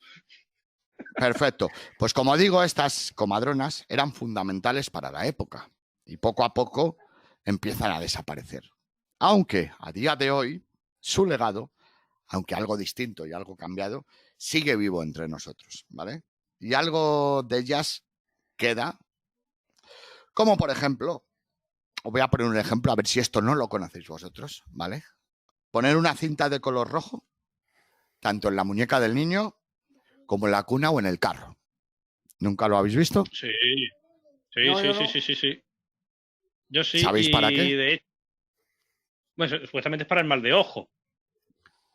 C: Perfecto. Pues como digo, estas comadronas eran fundamentales para la época y poco a poco empiezan a desaparecer. Aunque a día de hoy, su legado, aunque algo distinto y algo cambiado, sigue vivo entre nosotros, ¿vale? Y algo de ellas queda, como por ejemplo, os voy a poner un ejemplo, a ver si esto no lo conocéis vosotros, ¿vale? Poner una cinta de color rojo, tanto en la muñeca del niño como en la cuna o en el carro. ¿Nunca lo habéis visto?
A: Sí. Yo sí.
C: ¿Sabéis para qué?
A: De hecho, bueno, supuestamente es para el mal de ojo.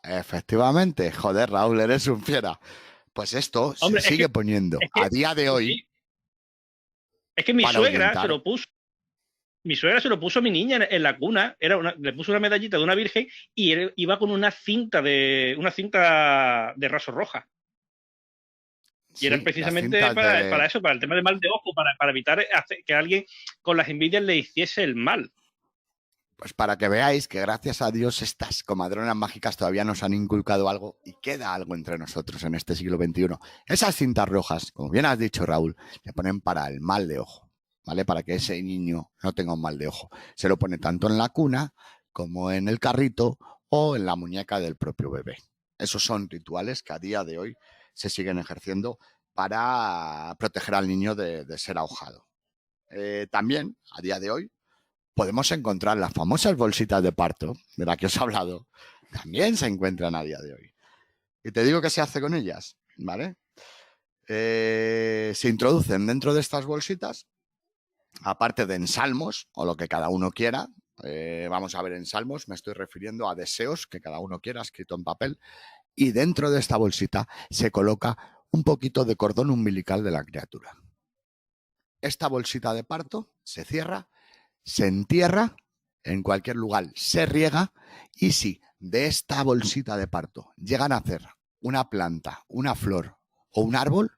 C: Efectivamente. Joder, Raúl, eres un fiera. Pues esto se sigue poniendo a día de hoy.
A: Es que mi suegra se lo puso. Mi suegra se lo puso a mi niña en la cuna, le puso una medallita de una virgen y él iba con una cinta de raso roja. Y era precisamente para eso, para el tema del mal de ojo, para evitar que alguien con las envidias le hiciese el mal.
C: Pues para que veáis que gracias a Dios estas comadronas mágicas todavía nos han inculcado algo y queda algo entre nosotros en este siglo XXI. Esas cintas rojas, como bien has dicho, Raúl, se ponen para el mal de ojo, ¿vale? Para que ese niño no tenga un mal de ojo. Se lo pone tanto en la cuna como en el carrito o en la muñeca del propio bebé. Esos son rituales que a día de hoy se siguen ejerciendo para proteger al niño de ser ahogado. También, a día de hoy, podemos encontrar las famosas bolsitas de parto, de las que os he hablado, también se encuentran a día de hoy. Y te digo qué se hace con ellas, ¿vale? Se introducen dentro de estas bolsitas, aparte de ensalmos, o lo que cada uno quiera. Vamos a ver, ensalmos, me estoy refiriendo a deseos que cada uno quiera, escrito en papel. Y dentro de esta bolsita se coloca un poquito de cordón umbilical de la criatura. Esta bolsita de parto se cierra, se entierra en cualquier lugar, se riega y si de esta bolsita de parto llegan a hacer una planta, una flor o un árbol,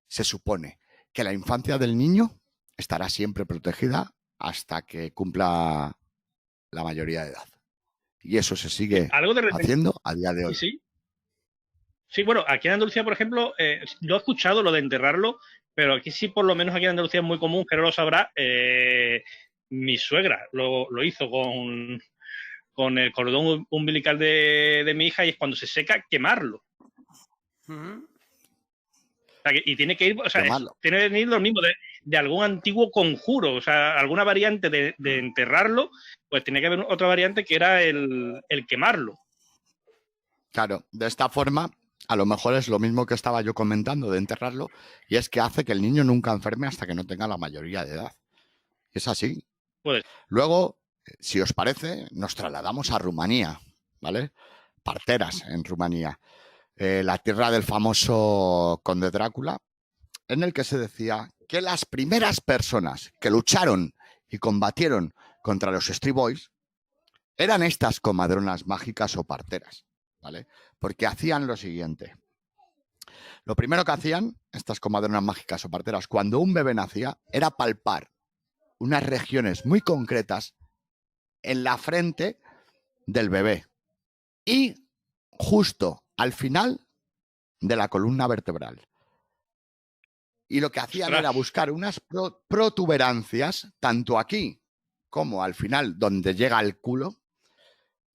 C: se supone que la infancia del niño estará siempre protegida hasta que cumpla la mayoría de edad. Y eso se sigue haciendo a día de hoy.
A: Sí, bueno, aquí en Andalucía, por ejemplo, lo he escuchado, lo de enterrarlo, pero aquí sí, por lo menos aquí en Andalucía es muy común, Jero lo sabrá, mi suegra lo hizo con el cordón umbilical de mi hija y es cuando se seca, quemarlo. Uh-huh. O sea, y tiene que ir, o sea, tiene que venir lo mismo de algún antiguo conjuro, o sea, alguna variante de enterrarlo, pues tiene que haber otra variante que era el quemarlo.
C: Claro, de esta forma, a lo mejor es lo mismo que estaba yo comentando de enterrarlo, y es que hace que el niño nunca enferme hasta que no tenga la mayoría de edad. Es así. Pues. Luego, si os parece, nos trasladamos a Rumanía, ¿vale? Parteras en Rumanía. La tierra del famoso conde Drácula, en el que se decía que las primeras personas que lucharon y combatieron contra los Street Boys eran estas comadronas mágicas o parteras, ¿vale? Porque hacían lo siguiente. Lo primero que hacían estas comadronas mágicas o parteras cuando un bebé nacía era palpar unas regiones muy concretas en la frente del bebé y justo al final de la columna vertebral. Y lo que hacían era buscar unas protuberancias, tanto aquí como al final, donde llega el culo,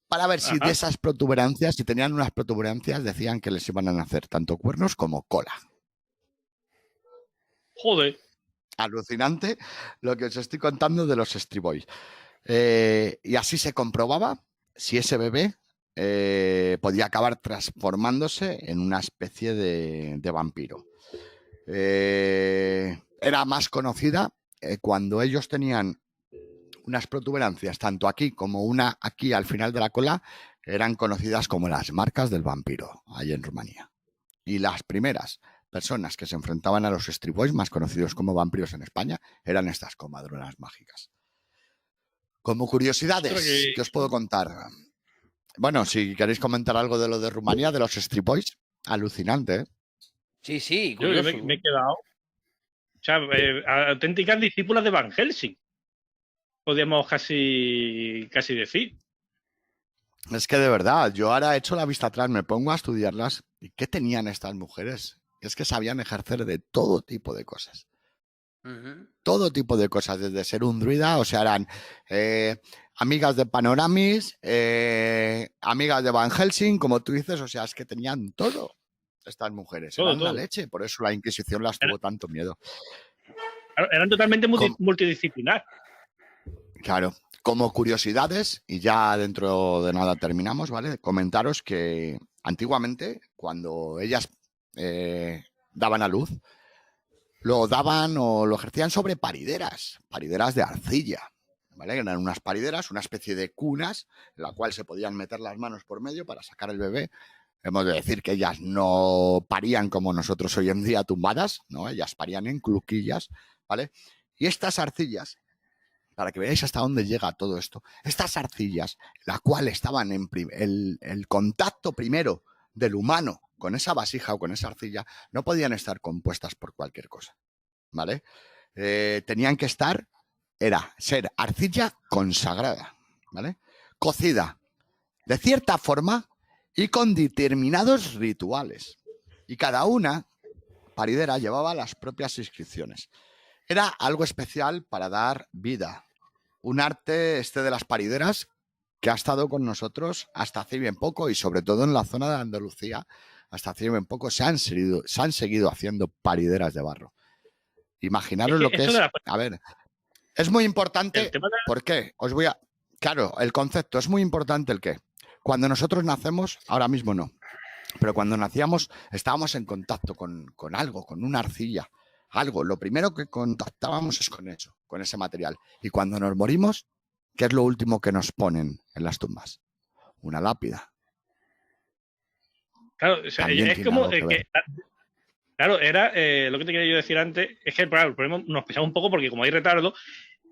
C: para ver si de esas protuberancias, si tenían unas protuberancias, decían que les iban a nacer tanto cuernos como cola.
A: Joder.
C: Alucinante lo que os estoy contando de los Street Boys. Y así se comprobaba si ese bebé podía acabar transformándose en una especie de vampiro. Era más conocida cuando ellos tenían unas protuberancias, tanto aquí como una aquí al final de la cola, eran conocidas como las marcas del vampiro, ahí en Rumanía. Y las primeras personas que se enfrentaban a los Street Boys, más conocidos como vampiros en España, eran estas comadronas mágicas. Como curiosidades, ¿qué os puedo contar? Bueno, si queréis comentar algo de lo de Rumanía, de los Street Boys, alucinante, ¿eh?
B: Sí, sí,
A: Yo
B: curioso.
A: me he quedado. O sea, auténticas discípulas de Van Helsing, podríamos casi decir.
C: Es que de verdad, yo ahora he hecho la vista atrás, me pongo a estudiarlas. ¿Y qué tenían estas mujeres? Es que sabían ejercer de todo tipo de cosas. Todo tipo de cosas, desde ser un druida, o sea, eran amigas de Panoramis, amigas de Van Helsing, como tú dices, o sea, es que tenían todo estas mujeres, eran la leche, por eso la Inquisición las tuvo tanto miedo.
A: Eran totalmente multidisciplinar.
C: Claro, como curiosidades, y ya dentro de nada terminamos, ¿vale? Comentaros que antiguamente, cuando ellas daban a luz, lo daban o lo ejercían sobre parideras de arcilla, ¿vale? Eran unas parideras, una especie de cunas, en la cual se podían meter las manos por medio para sacar el bebé. Hemos de decir que ellas no parían como nosotros hoy en día tumbadas, ¿no? Ellas parían en cluquillas, ¿vale? Y estas arcillas, para que veáis hasta dónde llega todo esto, estas arcillas, la cual estaban en el contacto primero del humano con esa vasija o con esa arcilla, no podían estar compuestas por cualquier cosa, ¿vale? Tenían que ser arcilla consagrada, ¿vale? Cocida de cierta forma y con determinados rituales. Y cada una paridera llevaba las propias inscripciones. Era algo especial para dar vida. Un arte de las parideras que ha estado con nosotros hasta hace bien poco y sobre todo en la zona de Andalucía, hasta hace bien poco se han seguido haciendo parideras de barro. Imaginaros lo que es. A ver, es muy importante. ¿Por qué? Claro, el concepto es muy importante el qué. Cuando nosotros nacemos, ahora mismo no, pero cuando nacíamos estábamos en contacto con algo, con una arcilla, algo. Lo primero que contactábamos es con eso, con ese material. Y cuando nos morimos, ¿qué es lo último que nos ponen en las tumbas? Una lápida.
A: Claro, o sea, es como claro, era lo que te quería yo decir antes, es que el problema nos pesaba un poco porque como hay retardo,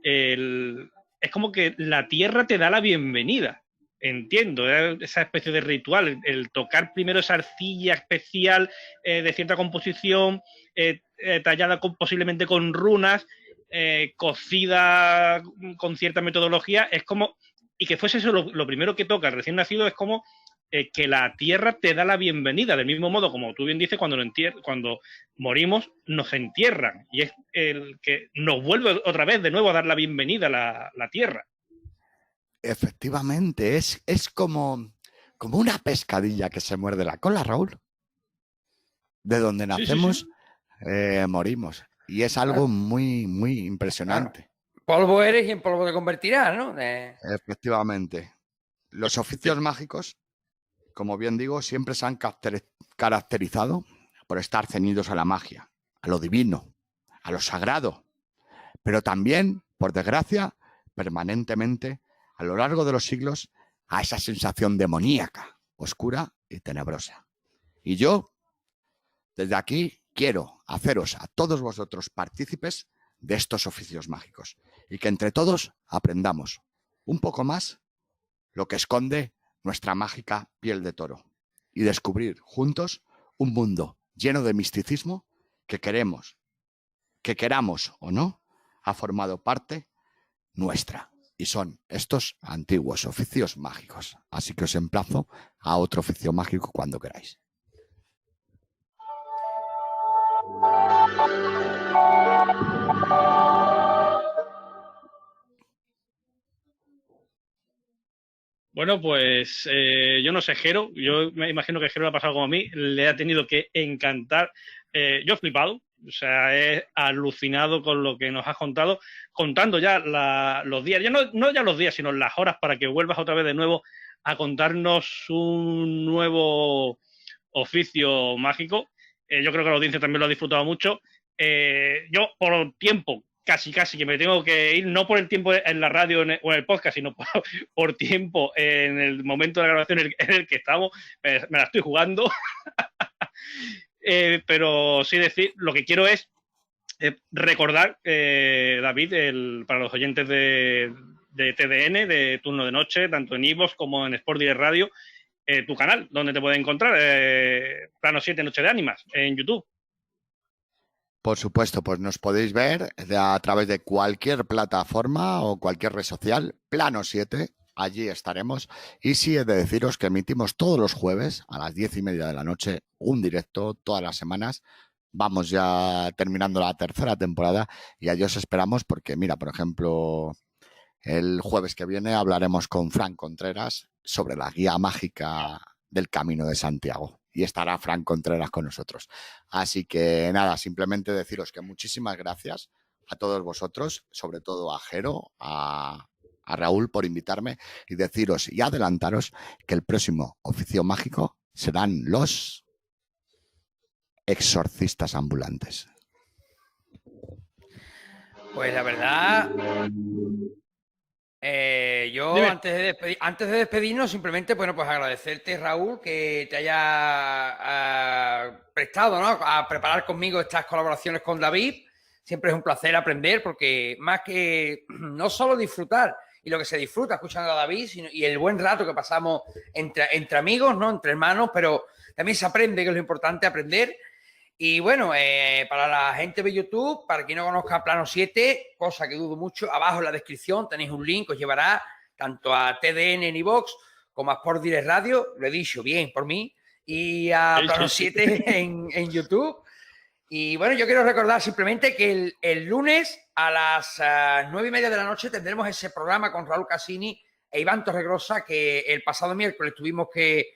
A: es como que la tierra te da la bienvenida. Entiendo, era esa especie de ritual, el tocar primero esa arcilla especial de cierta composición, tallada posiblemente con runas, cocida con cierta metodología, es como, y que fuese eso lo primero que toca el recién nacido, es como que la tierra te da la bienvenida, del mismo modo, como tú bien dices, cuando morimos nos entierran, y es el que nos vuelve otra vez de nuevo a dar la bienvenida a la tierra.
C: Efectivamente, es como una pescadilla que se muerde la cola, Raúl. De donde nacemos, morimos. Y es algo muy, muy impresionante.
B: Polvo eres y en polvo te convertirás, ¿no?
C: Efectivamente. Los oficios mágicos, como bien digo, siempre se han caracterizado por estar ceñidos a la magia, a lo divino, a lo sagrado, pero también, por desgracia, permanentemente, a lo largo de los siglos, a esa sensación demoníaca, oscura y tenebrosa. Y yo, desde aquí, quiero haceros a todos vosotros partícipes de estos oficios mágicos y que entre todos aprendamos un poco más lo que esconde nuestra mágica piel de toro y descubrir juntos un mundo lleno de misticismo que queramos o no, ha formado parte nuestra y son estos antiguos oficios mágicos. Así que os emplazo a otro oficio mágico cuando queráis.
A: Bueno, pues yo no sé, Jero, yo me imagino que Jero le ha pasado como a mí, le ha tenido que encantar. Yo he flipado, o sea, he alucinado con lo que nos has contado, contando ya los días, ya no ya los días, sino las horas para que vuelvas otra vez de nuevo a contarnos un nuevo oficio mágico. Yo creo que la audiencia también lo ha disfrutado mucho. Yo, por tiempo, casi que me tengo que ir, no por el tiempo en la radio o en el podcast, sino por tiempo en el momento de la grabación en el que estamos, me la estoy jugando. Pero sí decir, lo que quiero es recordar, David, para los oyentes de TDN, de Turno de Noche, tanto en iVoox como en Sport Direct Radio, tu canal, donde te pueden encontrar, Plano 7 Noche de Ánimas, en YouTube.
C: Por supuesto, pues nos podéis ver a través de cualquier plataforma o cualquier red social, Plano 7, allí estaremos. Y sí he de deciros que emitimos todos los jueves a las 10:30 de la noche un directo todas las semanas. Vamos ya terminando la tercera temporada y allí os esperamos porque, mira, por ejemplo, el jueves que viene hablaremos con Fran Contreras sobre la guía mágica del Camino de Santiago. Y estará Fran Contreras con nosotros. Así que nada, simplemente deciros que muchísimas gracias a todos vosotros, sobre todo a Jero, a Raúl por invitarme y deciros y adelantaros que el próximo oficio mágico serán los exorcistas ambulantes.
B: Pues la verdad, yo antes de despedirnos, simplemente, bueno, pues agradecerte, Raúl, que te haya prestado, ¿no?, a preparar conmigo estas colaboraciones con David. Siempre es un placer aprender, porque más que no solo disfrutar y lo que se disfruta escuchando a David, sino, y el buen rato que pasamos entre amigos, ¿no?, entre hermanos, pero también se aprende, que es lo importante, aprender. Y bueno, para la gente de YouTube, para quien no conozca Plano 7, cosa que dudo mucho, abajo en la descripción tenéis un link que os llevará tanto a TDN en iVoox como a Sport Direct Radio, lo he dicho bien por mí, y a Plano 7 en YouTube. Y bueno, yo quiero recordar simplemente que el lunes a las 9:30 de la noche tendremos ese programa con Raúl Cassini e Iván Torregrosa, que el pasado miércoles tuvimos que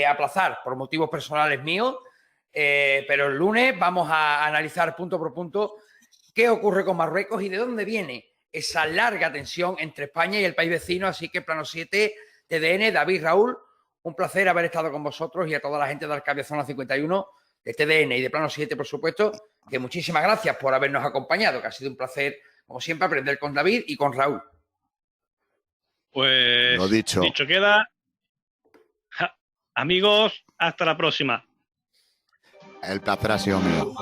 B: aplazar por motivos personales míos. Pero el lunes vamos a analizar punto por punto qué ocurre con Marruecos y de dónde viene esa larga tensión entre España y el país vecino. Así que Plano 7, TDN, David, Raúl, un placer haber estado con vosotros, y a toda la gente de Arcabia Zona 51, de TDN y de Plano 7, por supuesto, que muchísimas gracias por habernos acompañado, que ha sido un placer, como siempre, aprender con David y con Raúl.
A: Pues
C: lo dicho
A: queda. Amigos, hasta la próxima.
C: El placer ha sido mío.